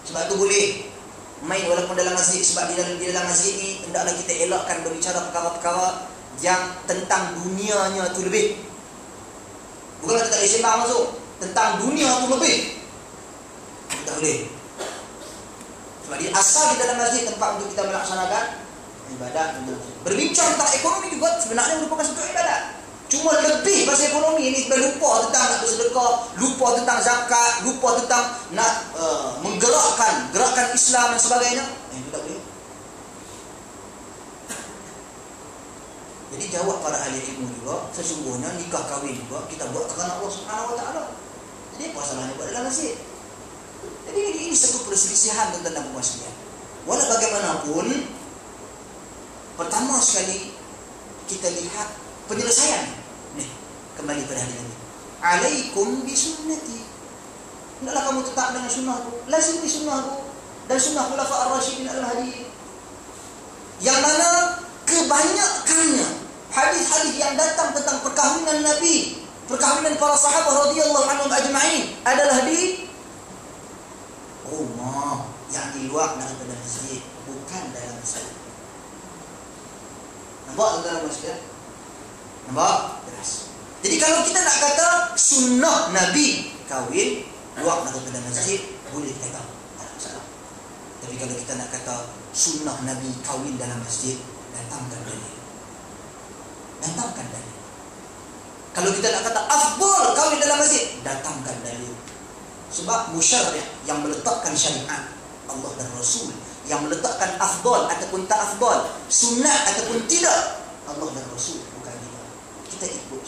[SPEAKER 2] Sebab tu boleh main walaupun dalam masjid, sebab di dalam masjid ni hendaklah kita elakkan berbicara perkara-perkara yang tentang dunianya tu lebih. Bukan kita tak boleh sembang masuk, tentang dunia tu lebih. Tak boleh. Sebab dia asal di dalam masjid tempat untuk kita melaksanakan ibadat. Berbincang tentang ekonomi juga sebenarnya merupakan satu ibadat. Cuma lebih pasal ekonomi ni, kita lupa tentang nak bersedekah, lupa tentang zakat, lupa tentang nak gerakan Islam dan sebagainya. Itu tak boleh. Jadi jawab para ahli ilmu juga, sesungguhnya nikah kahwin juga kita buat kerana Allah Subhanahu wa taala. Jadi apa salahnya buat dalam masjid? Jadi ini satu perselisihan tentang permasalahan. Walau bagaimanapun, pertama sekali kita lihat penyelesaian. Nih, kembali pada hadis ini. Alaikum bisunnati. Hendaklah kamu tetap dengan sunnahku. Lazimi sunnahku dan sunnah khulafa ar-rasyidin al-mahdiyyin. Yang mana kebanyakannya hadis-hadis yang datang tentang perkahwinan Nabi, perkahwinan para sahabat radhiyallahu anhum ajma'in adalah di rumah, yang di luar daripada masjid, bukan dalam masjid. Nampak dalam masjid? Nampak? Jelas. Jadi kalau kita nak kata sunnah Nabi kahwin luar daripada masjid, boleh kita kata, tak ada masalah. Tapi kalau kita nak kata sunnah Nabi kahwin dalam masjid, datangkan dalil. Datangkan dalil. Kalau kita nak kata afdal kahwin dalam masjid, datangkan dalil. Sebab musyarri' yang meletakkan syariat Allah dan Rasul, yang meletakkan afdal ataupun tak afdal, sunat ataupun tidak, Allah dan Rasul, bukan kita. Kita ikut.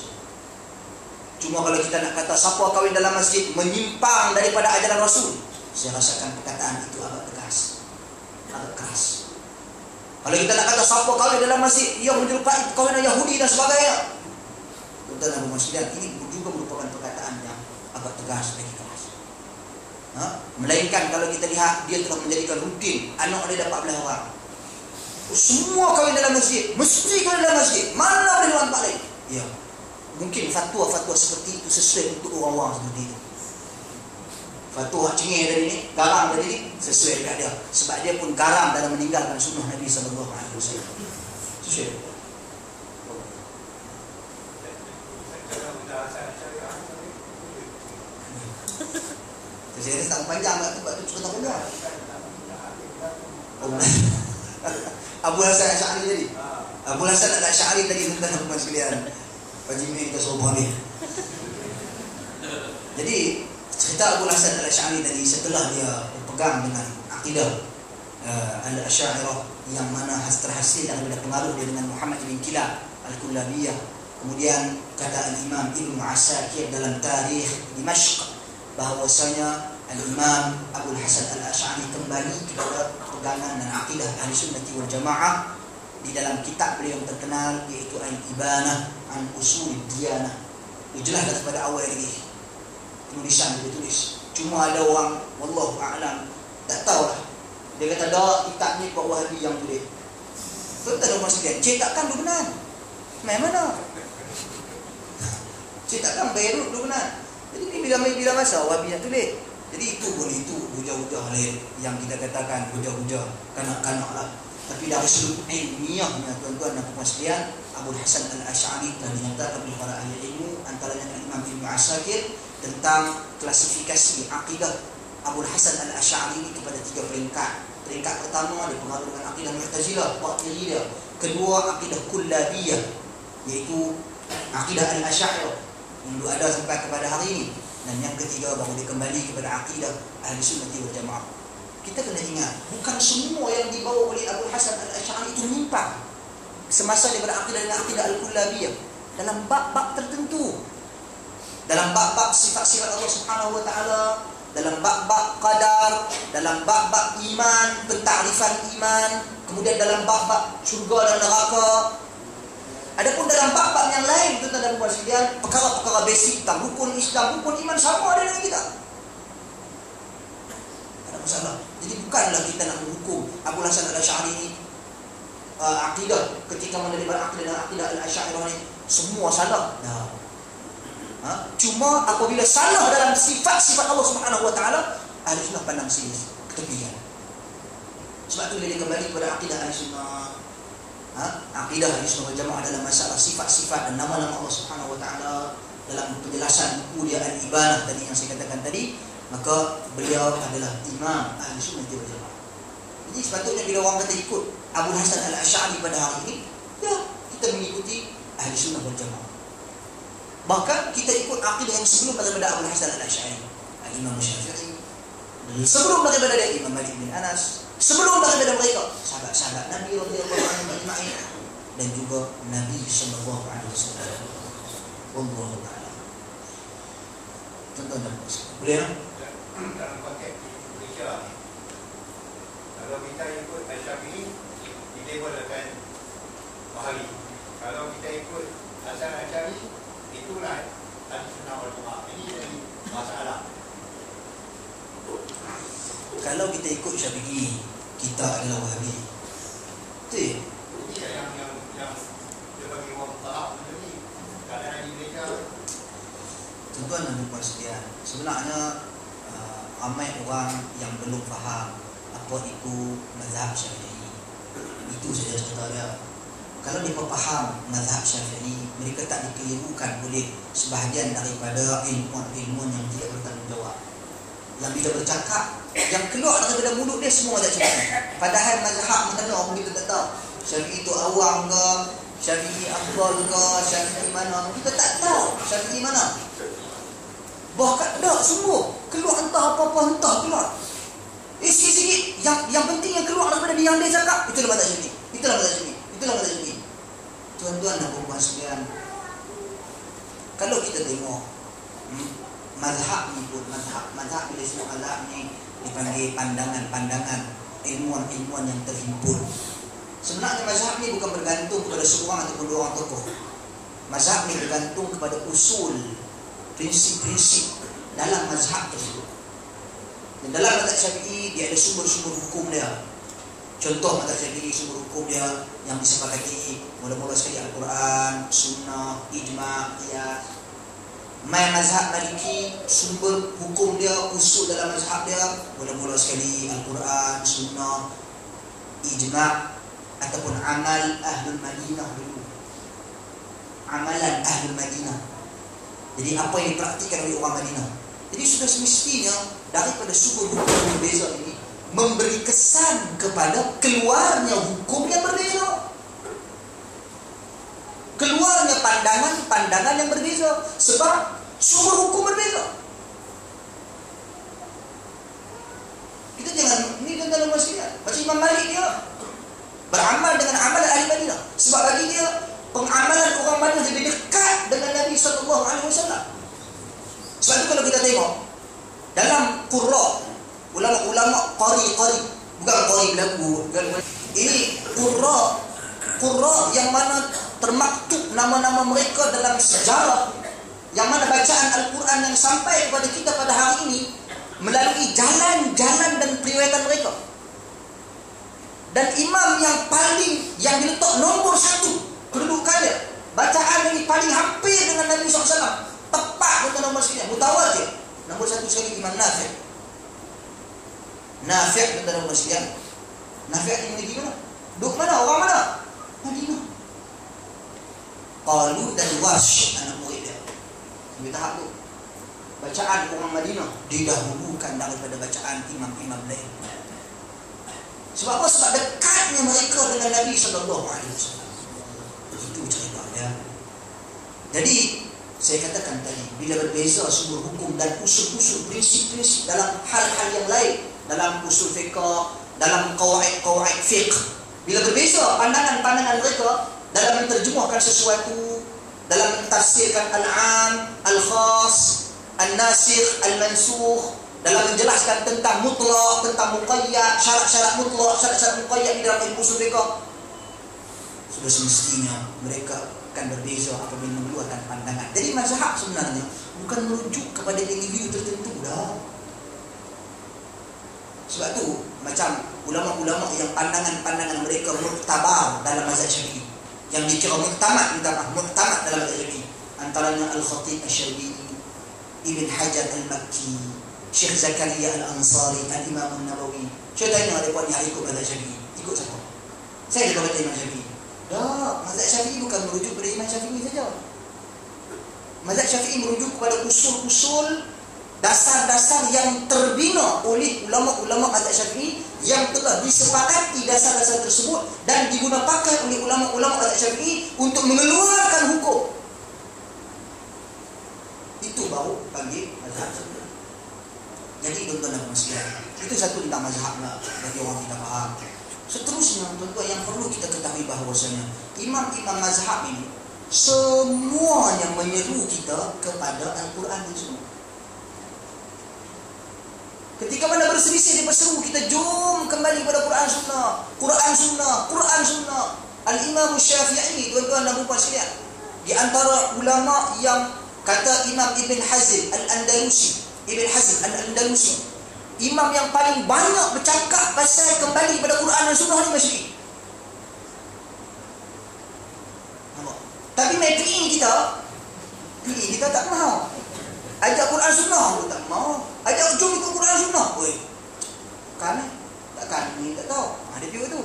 [SPEAKER 2] Cuma kalau kita nak kata siapa kahwin dalam masjid menyimpang daripada ajaran Rasul, saya rasakan perkataan itu agak tegas, agak keras. Kalau kita nak kata siapa kahwin dalam masjid yang menyerupai kawinan Yahudi dan sebagainya, tuan-tuan dan puan-puan, ini juga merupakan perkataan yang agak tegas lagi keras. Melainkan kalau kita lihat dia telah menjadikan rutin anak dia dapat belah orang. Semua kahwin dalam masjid, mesti kahwin dalam masjid. Mana boleh nampak lain? Ya. Mungkin fatwa-fatwa seperti itu sesuai untuk orang-orang seperti itu. Fatwa cengih tadi ni, garang tadi ni, sesuai dekat dia. Sebab dia pun garang dalam meninggalkan sunnah Nabi sallallahu alaihi wasallam. Sesuai. Saya tak panjang tak tu cerita panjang. Abu Hasan Asy'ari tadi. Abu Hasan Asy'ari tadi tentang sekalian. Pajimai kita sobat ni. Jadi cerita Abu Hasan Asy'ari tadi setelah dia berpegang dengan akidah Al-Asy'ariyah yang mana terhasil daripada pengaruh dia dengan Muhammad bin Kilab Al-Kullabiyah. Kemudian kata Al-Imam Ibn Asakir dalam Tarikh Dimashq bahawasanya Al-Imam Abu Hasan Al-Asy'ari kembali kepada pegangan dan akidah Ahli Sunnati wal Jamaah di dalam kitab beliau yang terkenal iaitu Al-Ibanah an Usul Diyanah. Jelas daripada awal lagi tulisan dia tulis. Cuma ada orang wallahu a'lam tak tahulah. Dia kata dak kitab ni buat Wahabi yang tulis. Betul tak sekalian? Cetakan dulu benar. Main mana? Cetakan Beirut dulu benar. Jadi ni bila masa Wahabi yang tulis. Jadi itu boleh itu hujah-hujah lain yang kita katakan hujah-hujah kanak-kanak lah. Tapi dari sudut ilmiahnya tuan-tuan dan puan sekalian, Abu Hasan Al-Asy'ari telah dinyatakan oleh para ahli ilmu antaranya Imam Ibn Asakir tentang klasifikasi akidah Abu Hasan Al-Asy'ari ini kepada 3 peringkat. Peringkat pertama dipengaruhi dengan akidah Mu'tazilah, Batiniyah. Kedua akidah Kullabiyah, iaitu akidah Al-Asy'ariyah yang ada sampai kepada hari ini. Dan yang ketiga baru dia kembali kepada akidah Ahli Sunnati wal Jamaah. Kita kena ingat, bukan semua yang dibawa oleh Abu Hasan Al-Asy'ari itu menyimpang semasa dia berakidah dengan akidah Al-Kullabiyah dalam bab-bab tertentu. Dalam bab-bab sifat-sifat Allah Subhanahu wa taala, dalam bab-bab qadar, dalam bab-bab iman, pentarifan iman, kemudian dalam bab-bab syurga dan neraka. Adapun dalam bab-bab yang lain, tuan-tuan dan puan sekalian, perkara-perkara basic tentang rukun Islam, rukun iman sama ada dengan kita. Tak ada masalah. Jadi bukanlah kita nak menghukum Abul Hasan Al-Asy'ari ini akidah ketika menerima akidah dan akidah Al-Asy'ariyah ini semua salah. Cuma apabila salah dalam sifat-sifat Allah Subhanahu Wa Taala, ahli sunnah pandang sini ketepian. Sebab tu bila dia kembali kepada akidah ahli sunnah, akidah ahli sunnah wal jamaah adalah masalah sifat-sifat dan nama-nama Allah Subhanahu Wa Taala dalam penjelasan buku dia Al-Ibanah tadi yang saya katakan tadi, maka beliau adalah imam ahli sunnah wal jamaah. Jadi sepatutnya bila orang kata ikut Abul Hasan Al-Asy'ari pada hari ini, ya kita mengikuti ahli sunnah wal jamaah. Bahkan kita ikut akidah yang sebelum daripada Abul Hasan Al-Asy'ari, Imam Syafi'i, sebelum daripada dia Imam Malik bin Anas, sebelum daripada mereka sahabat-sahabat Nabi radhiyallahu anhum ajma'in dan juga Nabi sallallahu alaihi wasallam. Wallahu ta'ala. Contohnya boleh
[SPEAKER 3] dalam konteks Malaysia ni, kalau kita ikut Al-Syafi'i dilabelkan Wahabi. Kalau kita ikut Hasan Al-Asy'ari, itulah Ahlussunnah wal Jamaah. Ini jadi masalah.
[SPEAKER 2] Kalau kita ikut Syafi'i, kita adalah Wahabi. Betul?
[SPEAKER 3] Ini yang dia bagi orang tahap macam ni. Kadang-kadang di Malaysia,
[SPEAKER 2] Tuan-tuan dan puan sekalian, sebenarnya ramai orang yang belum faham apa itu mazhab Syafi'i. Itu saja cerita dia. Kalau mereka faham mazhab Syafi'i, mereka tak dikelirukan oleh sebahagian daripada ilmuwan yang tidak bertanggungjawab. Yang bila bercakap, yang keluar daripada mulut dia semua mazhab Syafi'i. Padahal mazhab mana orang kita tak tahu. Syafi'i itu awam ke, Syafi'i afdal ke, Syafi'i mana, kita tak tahu Syafi'i mana. Bahkan tak semua keluar entah apa-apa, entah keluar. Sikit-sikit yang penting yang keluar daripada dia yang dia cakap, itulah mazhab Syafi'i. Itulah mazhab Syafi'i. Itulah mazhab Syafi'i. Tuan-tuan dan puan sekalian, kalau kita tengok mazhab ni pun, mazhab bila semua mazhab ni dipanggil pandangan-pandangan ilmuwan-ilmuwan yang terhimpun. Sebenarnya mazhab ni bukan bergantung kepada seorang ataupun dua orang tokoh. Mazhab ni bergantung kepada usul, prinsip-prinsip dalam mazhab tersebut. Dan dalam mazhab Syafi'i dia ada sumber-sumber hukum dia. Contoh mazhab Syafi'i, sumber hukum dia yang disepakati mula-mula sekali Al-Quran, Sunnah, Ijma', Qiyas. Mazhab Maliki, sumber hukum dia, usul dalam mazhab dia mula-mula sekali Al-Quran, Sunnah, Ijma' ataupun amal Ahlul Madinah dulu. Amalan Ahlul Madinah. Jadi apa yang dipraktikkan oleh orang Madinah. Jadi sudah semestinya daripada sumber hukum yang berbeza ini memberi kesan kepada keluarnya hukum yang berbeza, keluarnya pandangan-pandangan yang berbeza, sebab sumber hukum berbeza. Kita jangan, ini tuan-tuan dan puan, macam Imam Malik dia beramal dengan amalan ahli Madinah, sebab bagi dia pengamalan orang Madinah lebih dekat dengan Nabi SAW. Sebab itu kalau kita tengok dalam qurra, ulama-ulama qari, bukan qari berlagu, ini qurra yang mana termaktub nama-nama mereka dalam sejarah, yang mana bacaan Al-Quran yang sampai kepada kita pada hari ini melalui jalan-jalan dan periwayatan mereka. Dan imam yang diletak nombor 1 kedudukannya, bacaan ini paling hampir dengan Nabi SAW, tepat dengan nombor sekalian, mutawatir. Nombor 1 sekali Imam Nafi'. Nafi' dan nombor sekalian. Nafi' ini negeri mana? Duduk mana? Orang mana? Madinah. Qalu dan Wash, anak murid dia. Sampai tahap tu bacaan orang Madinah didahulukan daripada bacaan imam-imam lain. Sebab apa? Sebab dekatnya mereka dengan Nabi SAW. Itu ceritanya. Jadi saya katakan tadi, bila berbeza sumber hukum dan usul-usul, prinsip-prinsip dalam hal-hal yang lain, dalam usul fiqh, dalam qawaid fiqh, bila berbeza pandangan-pandangan mereka dalam menterjemahkan sesuatu, dalam mentafsirkan al-am, al-khas, al-nasikh, al-mansukh, dalam menjelaskan tentang mutlak, tentang muqayyad, syarat-syarat mutlak, syarat-syarat muqayyad di dalam ilmu usul fiqh, sudah semestinya mereka akan berbeza apabila mengeluarkan pandangan. Jadi mazhab sebenarnya bukan merujuk kepada individu tertentu dah. Sebab tu macam ulama-ulama yang pandangan-pandangan mereka muktabar dalam mazhab Syafi'i, yang dikira muktamad dalam mazhab Syafi'i, antaranya Al-Khatib Asy-Syafi'i, Ibn Hajar Al-Makki, Syekh Zakaria Al-Ansari, Al-Imam An-Nawawi. Saya tanya mereka ni ikut mazhab Syafi'i, ikut siapa? Saya juga kata Imam Syafi'i. Dah, mazhab Syafi'i bukan merujuk kepada Imam Syafi'i saja. Mazhab Syafi'i merujuk kepada usul-usul, dasar-dasar yang terbina oleh ulama-ulama mazhab Syafi'i yang telah disepakati dasar-dasar tersebut dan digunakan pakai oleh ulama-ulama mazhab Syafi'i untuk mengeluarkan hukum. Itu baru panggil mazhab Syafi'i. Jadi tuan-tuan dan puan-puan, itu satu tentang mazhab lah bagi orang kita faham. Seterusnya tuan-tuan yang perlu kita ketahui bahawasanya imam-imam mazhab ini semuanya menyeru kita kepada Al-Quran dan Sunnah. Ketika mana berselisih, dia berseru kita jom kembali kepada Quran Sunnah, Quran Sunnah, Quran Sunnah. Al-Imam Syafi'i, tuan-tuan dan puan sekalian, di antara ulama yang kata Imam Ibn Hazm Al-Andalusi, imam yang paling banyak bercakap pasal kembali kepada Quran dan Sunnah ni Syafi'i. Tapi mai PI kita tak mahu. Ajak Quran Sunnah pun tak mahu. Ajak jom ikut Quran Sunnah. Oi. Kan? Takkan ni tak tahu. Ada dia tu.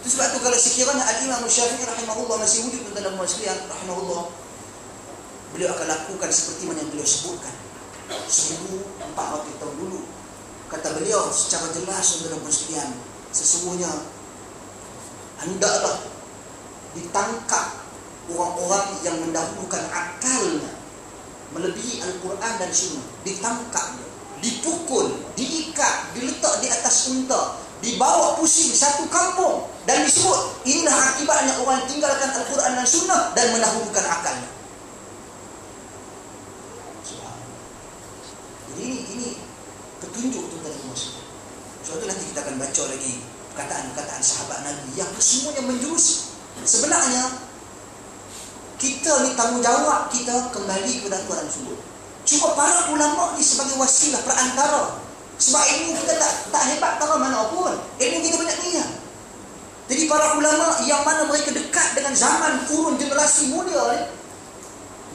[SPEAKER 2] Itu sebab tu kalau sekiranya Al-Imam Syafi'i rahimahullah masih wujud dalam sekalian rahimahullah, beliau akan lakukan seperti mana yang beliau sebutkan 1400 tahun dulu. Kata beliau secara jelas dalam sekalian, sesungguhnya hendaklah ditangkap orang-orang yang mendahulukan akalnya melebihi Al-Quran dan Sunnah. Ditangkap, dipukul, diikat, diletak di atas unta, dibawa pusing satu kampung dan disebut inilah akibatnya orang yang tinggalkan Al-Quran dan Sunnah dan mendahulukan akalnya. Jadi ini petunjuk tuan-tuan dan puan. Suatu nanti kita akan baca lagi perkataan-perkataan sahabat Nabi yang kesemuanya menjurus. Sebenarnya kita ni tanggungjawab kita kembali kepada Al-Quran Sunnah. Cuma para ulama ni sebagai wasilah perantara. Sebab ilmu kita tak hebat tara mana pun. Ilmu kita banyak niat. Jadi para ulama yang mana mereka dekat dengan zaman kurun generasi muda ni,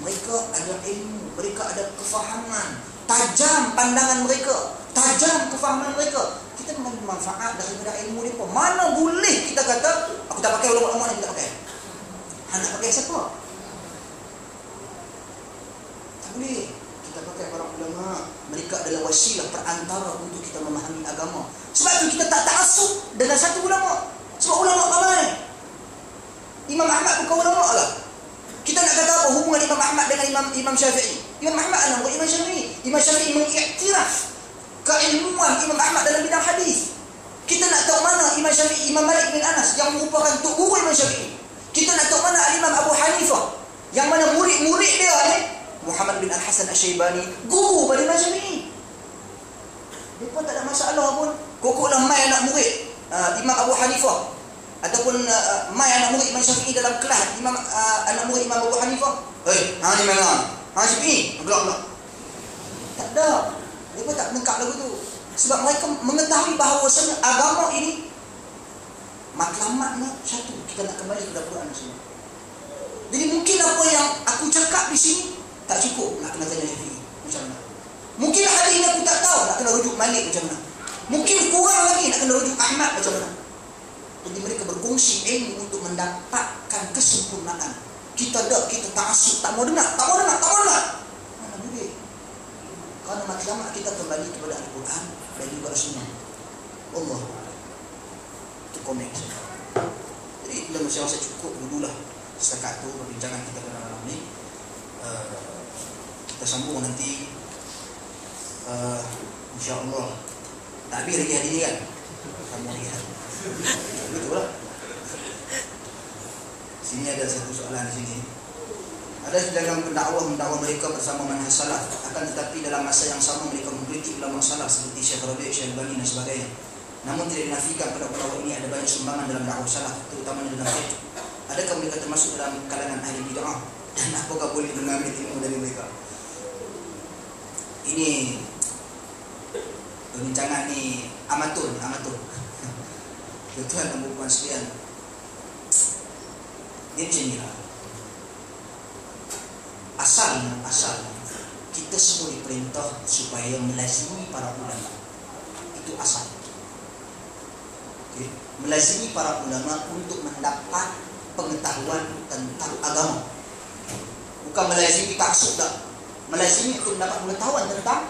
[SPEAKER 2] mereka ada ilmu, mereka ada kefahaman, tajam pandangan mereka, tajam kefahaman mereka. Kita mengambil manfaat daripada ilmu mereka. Mana boleh kita kata aku tak pakai ulama-ulama ni, tak pakai. Nak pakai siapa? Tak boleh. Kita pakai para ulama. Mereka adalah wasilah perantara untuk kita memahami agama. Sebab tu kita tak ta'assub dengan satu ulama. Sebab ulama ramai. Imam Ahmad bukan ulama lah. Kita nak kata apa hubungan Imam Ahmad dengan Imam Syafi'i? Imam Ahmad adalah bukan Imam Syafi'i. Imam Syafi'i mengiktiraf keilmuan Imam Ahmad dalam bidang hadis. Kita nak tahu mana Imam Syafi'i, Imam Malik bin Anas yang merupakan tok guru Imam Syafi'i. Kita nak tahu mana Al-Imam Abu Hanifah yang mana murid-murid dia ni Muhammad bin Al-Hasan Asy-Syaibani, guru pada Imam Syafi'i. Dia pun tak ada masalah pun. Kokoklah mai anak murid Imam Abu Hanifah ataupun mai anak murid Imam Syafi'i dalam kelas anak murid Imam Abu Hanifah. Hang ni mana? Hang Syafi'i, gelak-gelak. Tak ada. Dia pun tak lengkap lagu tu. Sebab mereka mengetahui bahawasanya agama ini matlamatnya satu, kita nak kembali kepada Quran dan Sunnah. Jadi mungkin apa yang aku cakap di sini tak cukup, nak kena tanya Syafi'i macam mana. Mungkin hadis ini aku tak tahu, nak kena rujuk Malik macam mana. Mungkin kurang lagi, nak kena rujuk Ahmad macam mana. Jadi mereka berkongsi ilmu untuk mendapatkan kesempurnaan. Kita ta'assub, tak mau dengar. Mana boleh. Kerana matlamat kita kembali kepada Al-Quran dan juga Sunnah. Allah. Itu komen saya. Jadi dah masa cukup dululah setakat tu perbincangan kita pada malam ni. Kita sambung nanti insya-Allah. Tak habis lagi hari ni kan? Sambung lagi kan? Betul lah. Sini ada satu soalan di sini. Ada dalam pendakwah mereka bersama manhaj salaf, akan tetapi dalam masa yang sama mereka mengkritik ulama salaf seperti Syekh Rabi', Syekh Bani dan sebagainya. Namun tidak dinafikan pada ulama ini ada banyak sumbangan dalam dakwah salaf, terutama dalam fiqh. Adakah mereka termasuk dalam kalangan ahli bid'ah? Dan apakah boleh mengambil ilmu dari mereka? Ini perbincangan ni amatur. Tuan dan puan sekalian, dia macam ni lah. Asalnya kita semua diperintah supaya melazimi para ulama. Itu asal. Okay. Melazimi para ulama untuk mendapat pengetahuan tentang agama. Bukan melazimi taksub dah. Melazimi untuk mendapat pengetahuan tentang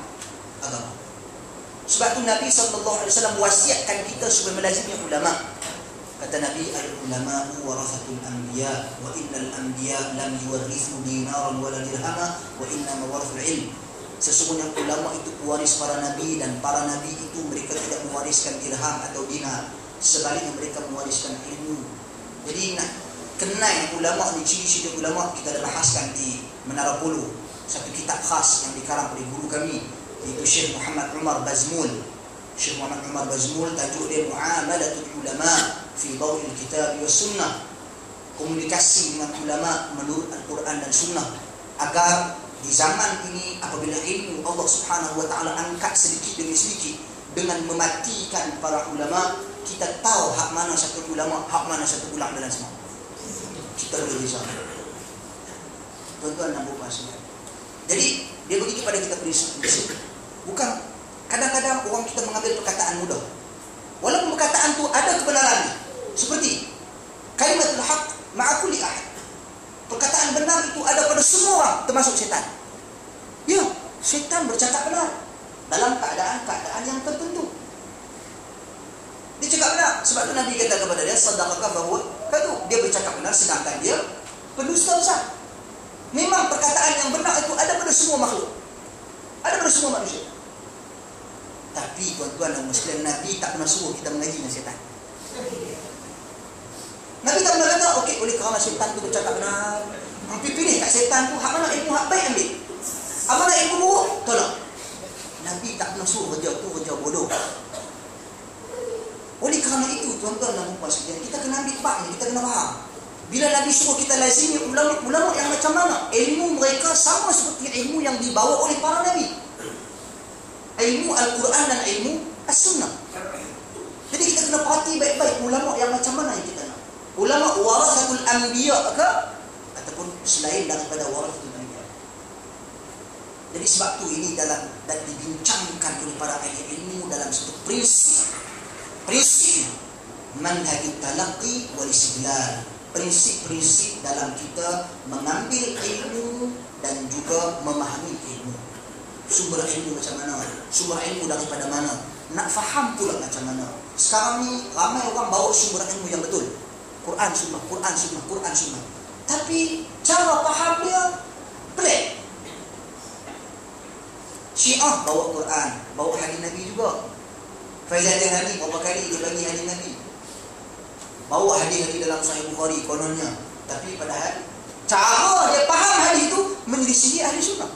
[SPEAKER 2] agama. Sebab tu Nabi SAW wasiatkan kita supaya melazimi ulama. Kata Nabi, al-ulama'u warathatul anbiya wa innal anbiya lam yuwarrithu dinaran wala dirhama wa innama warathul ilm. Sesungguhnya ulama itu pewaris para nabi, dan para nabi itu mereka tidak mewariskan dirham atau dinar. Sebaliknya mereka mewariskan ilmu. Jadi nak kenal ulama ni, ciri-ciri ulama kita dah bahaskan di Menara Polo. Satu kitab khas yang dikarang oleh guru kami, iaitu Syekh Muhammad Umar Bazmul. Syekh Muhammad Umar Bazmul, tajuk dia Muamalatul Ulama fi Dawil Kitab wa Sunnah. Komunikasi dengan ulama menurut Al-Quran dan Sunnah, agar di zaman ini apabila ilmu Allah Subhanahu wa taala angkat sedikit demi sedikit dengan mematikan para ulama, kita tahu hak mana satu ulama, hak mana satu ulama dalam semua. Kita boleh bisa. Tuan-tuan dan puan sekalian. Jadi dia bagi kepada kita prinsip. Bukan kadang-kadang orang kita mengambil perkataan mudah. Walaupun perkataan tu ada kebenarannya. Seperti kalimatul haq ma'a kulli ahad. Perkataan benar itu ada pada semua orang, termasuk syaitan. Ya, syaitan bercakap benar dalam keadaan-keadaan yang tertentu. Dia cakap benar. Sebab tu Nabi kata kepada dia, sadaqaka fahuwa kadhub. Dia bercakap benar sedangkan dia pendusta besar. Memang perkataan yang benar itu ada pada semua makhluk. Ada pada semua manusia. Tapi tuan-tuan dan muslim, Nabi tak pernah suruh kita mengaji dengan syaitan. Nabi tak pernah kata, okey, oleh kerana syaitan tu bercakap benar, hampir pilih kat syaitan tu, hak mana ilmu hak baik ambil, hak mana ilmu buruk tolak. Nabi tak pernah suruh kerja tu kerja bodoh. Oleh kerana itu tuan-tuan dan puan sekalian, kita kena ambil bab ni, kita kena faham. Bila Nabi suruh kita lazimi ulama yang macam mana, ilmu mereka sama seperti ilmu yang dibawa oleh para Nabi. Ilmu Al-Quran dan ilmu As-Sunnah. Jadi kita kena perhati baik-baik ulama yang macam mana yang kita nak. Ulama warathatul anbiya ke, ataupun selain daripada warathatul anbiya. Jadi sebab tu ini dalam dan dibincangkan oleh para ahli ilmu dalam satu prinsip manhajut talaqqi wal istidlal. Prinsip-prinsip dalam kita mengambil ilmu dan juga memahami ilmu. Sumber ilmu macam mana? Sumber ilmu daripada mana? Nak faham pula macam mana? Sekarang ni ramai orang bawa sumber ilmu yang betul. Quran Sunnah, Quran Sunnah, Quran Sunnah. Tapi cara faham dia pelik. Syiah bawa Quran, bawa hadis Nabi juga. Faizal Hadi berapa kali dia bagi hadis Nabi. Bawa hadis-hadis dalam Sahih Bukhari kononnya. Tapi padahal cara dia faham hadis itu menyelisihi ahli sunnah.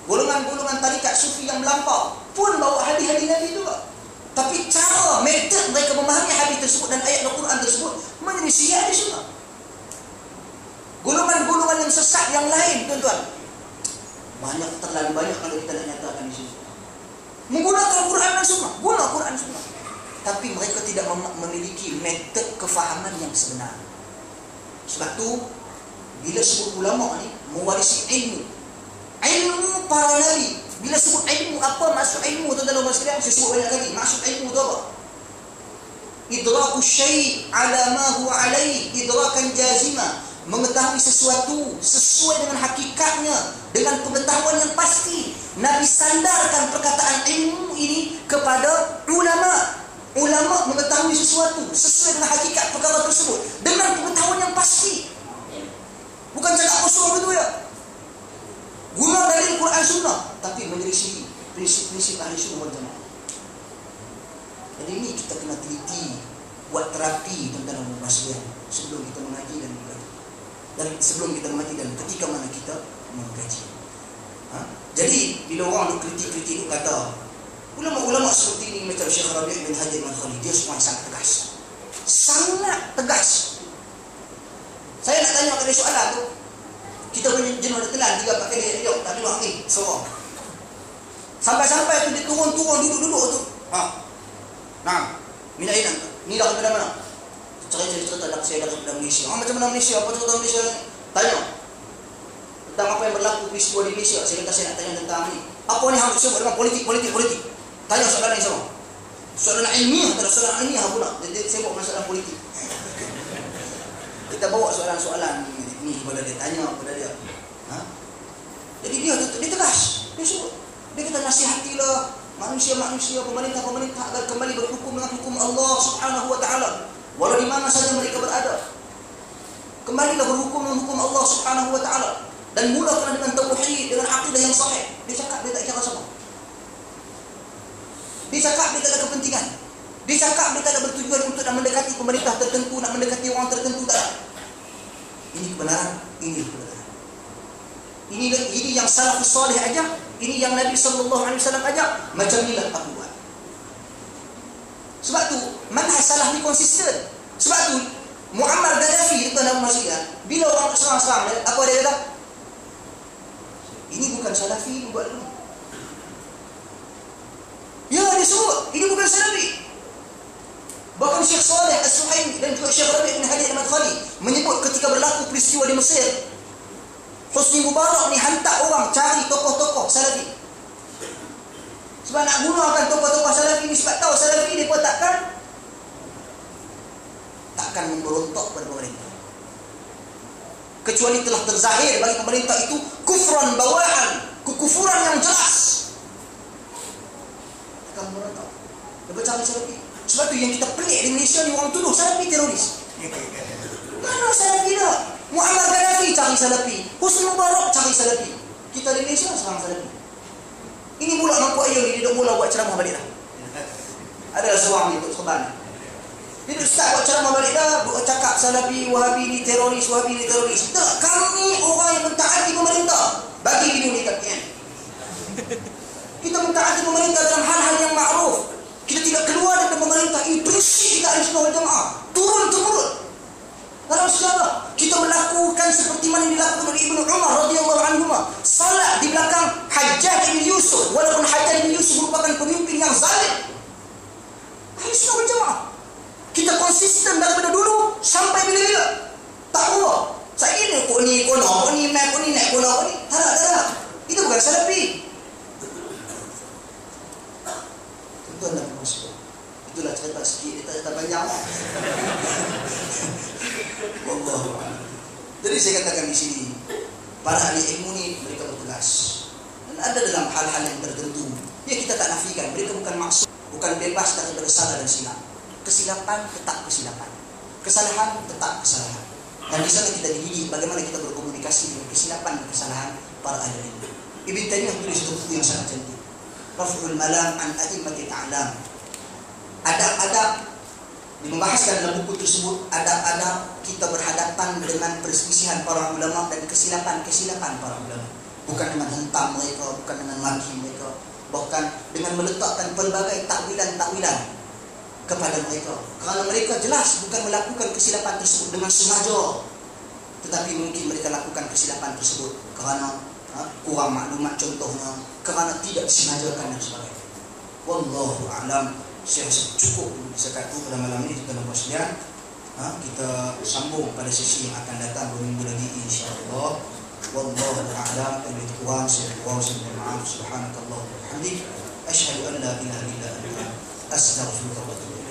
[SPEAKER 2] Golongan-golongan tarikat sufi yang melampau pun bawa hadis-hadis Nabi juga. Tapi cara, metod mereka memahami hadis tersebut dan ayat Al-Quran tersebut menyelisihi ahli sunnah. Golongan-golongan yang sesat yang lain, tuan-tuan, terlalu banyak kalau kita nak nyatakan di sini. Menggunakan Quran dan Sunnah, guna Quran Sunnah. Tapi mereka tidak memiliki metod kefahaman yang sebenar. Sebab tu bila sebut ulama ni mewarisi ilmu para nabi. Bila sebut ilmu, apa maksud ilmu tu dalam bahasa Arab? Saya sebut banyak kali. Maksud ilmu tu apa? Idraku syai' ala ma huwa alaihi idrakan jazima. Mengetahui sesuatu sesuai dengan hakikatnya, dengan pengetahuan yang pasti. Nabi sandarkan perkataan ilmu ini kepada ulama. Ulama mengetahui sesuatu sesuai dengan hakikat perkara tersebut dengan pengetahuan yang pasti. Bukan cakap kosong begitu ya. Guna dalil Quran Sunnah tapi menyelisihi prinsip-prinsip ahli sunnah wal jamaah. Jadi ini kita kena teliti, buat terapi tentang masalah sebelum kita mengaji dan sebelum kita mengaji dan ketika mana kita mengkaji. Jadi bila orang kritik-kritik kata ulama-ulama seperti ini macam Syekh Rabi' bin Hajar al-Khalid, dia semua sangat tegas. sangat tegas. Saya nak tanya pada soalan tu, kita punya jenuh telan 3-4 kali dia tak dengar ni, sorong. Sampai-sampai tu dia turun-turun duduk-duduk tu. Nah, minat air ni dah kepada mana? Cerita dah saya dah kepada Malaysia. Macam mana Malaysia? Apa cerita Malaysia? Tanya. Tentang apa yang berlaku peristiwa di Malaysia. Saya kata saya nak tanya tentang ni. Apa ni hang sebut dengan politik. Tanya soalan ni semua. Soalan ilmiah, tak ada soalan ilmiah pula. Dia sibuk masalah politik. Kita bawa soalan-soalan ni kepada dia, tanya kepada dia. Jadi dia tegas. Dia sebut. Dia kata nasihatilah manusia-manusia, pemerintah-pemerintah agar kembali berhukum dengan hukum Allah Subhanahu wa taala. Walau di mana saja mereka berada. Kembalilah berhukum dengan hukum Allah Subhanahu wa taala dan mulakan dengan tauhid, dengan akidah yang sahih. Dia cakap dia tak kira siapa. Dia cakap dia tak ada kepentingan. Dia cakap dia tak ada bertujuan untuk nak mendekati pemerintah tertentu, nak mendekati orang tertentu, tak ada. Ini kebenaran, ini kebenaran. Ini yang salafus salih ajak, ini yang Nabi sallallahu alaihi wasallam ajak, macam inilah aku buat. Sebab tu manhaj salaf ni konsisten. Sebab tu Muammar Gaddafi tuan-tuan masih bila orang serang-serang dia, apa dia kata? Ini bukan salafi buat dulu. Ya, dia sebut ini bukan salafi. Bahkan Syekh Saleh As-Suhaimi dan juga Syekh Rabi' bin Hadi Al-Madkhali menyebut ketika berlaku peristiwa di Mesir, Husni Mubarak ni hantar orang cari tokoh-tokoh salafi. Sebab nak gunakan tokoh-tokoh salafi ni, sebab tahu salafi dia pun takkan memberontak pada pemerintah. Kecuali telah terzahir bagi pemerintah itu kufran bawahan, kekufuran yang jelas. Takkan memberontak. Dia bercari salafi. Sebab tu yang kita pelik di Malaysia ni, orang tuduh salafi teroris. Mana salafi dah? Muammar Gaddafi cari salafi, Husni Mubarak cari salafi. Kita di Malaysia serang salafi. Ini pula nampak ayah ni, dia dah mula buat ceramah balik dah. Ada seorang ni untuk serban. Dia dah start buat ceramah balik dah, buat cakap salafi, wahabi ni teroris, wahabi ni teroris. Tak, kami orang yang mentaati pemerintah. Bagi video ni kat PN. Kita mentaati pemerintah dalam hal-hal yang makruf. Kita tidak keluar dari pemerintah. Ini prinsip kita Ahlussunnah wal Jamaah. Turun-temurun. Dalam sejarah kita melakukan seperti mana dilakukan oleh Ibnu Umar radhiyallahu anhu, salat di belakang Hajjaj bin Yusuf, walaupun Hajjaj bin Yusuf merupakan pemimpin yang zalim. Ahlussunnah wal Jamaah kita konsisten daripada dulu sampai bila-bila. Tak ubah. Saya ni kok ni kono, kok ni mek, kok ni nek kono, kok ni tak. Itu bukan salafi. Tuan nak masuk. Itulah cerita sikit, dia tak panjang lah. Wallahu a'lam. Jadi saya katakan di sini, para ahli ilmu ni mereka bertugas. Dan ada dalam hal-hal yang tertentu, ya kita tak nafikan, mereka bukan maksud, bukan bebas daripada salah dan silap. Kesilapan tetap kesilapan, kesalahan tetap kesalahan. Dan di sana kita dididik bagaimana kita berkomunikasi dengan kesilapan dan kesalahan para ahli ilmu. Ibn Taymiyah tulis satu buku yang sangat cantik, Raf'ul Malam an A'immatil A'lam. Adab-adab membahaskan dalam buku tersebut, adab-adab kita berhadapan dengan perselisihan para ulama dan kesilapan-kesilapan para ulama. Bukan dengan hentam mereka, bukan dengan maki mereka, bahkan dengan meletakkan pelbagai takwilan-takwilan kepada mereka. Kerana mereka jelas bukan melakukan kesilapan tersebut dengan sengaja, tetapi mungkin mereka lakukan kesilapan tersebut kerana kurang maklumat, contohnya kerana tidak disengajakan dan sebagainya. Wallahu a'lam. Saya rasa cukup sekat itu pada malam ini, tuan-tuan dan puan. Kita sambung pada sesi yang akan datang 2 minggu lagi insya-Allah. Wallahu a'lam. Lebih kurang saya mohon maaf. Subhanakallah wa bihamdik, asyhadu an la ilaha illa anta, astaghfiruka wa atubu ilaik.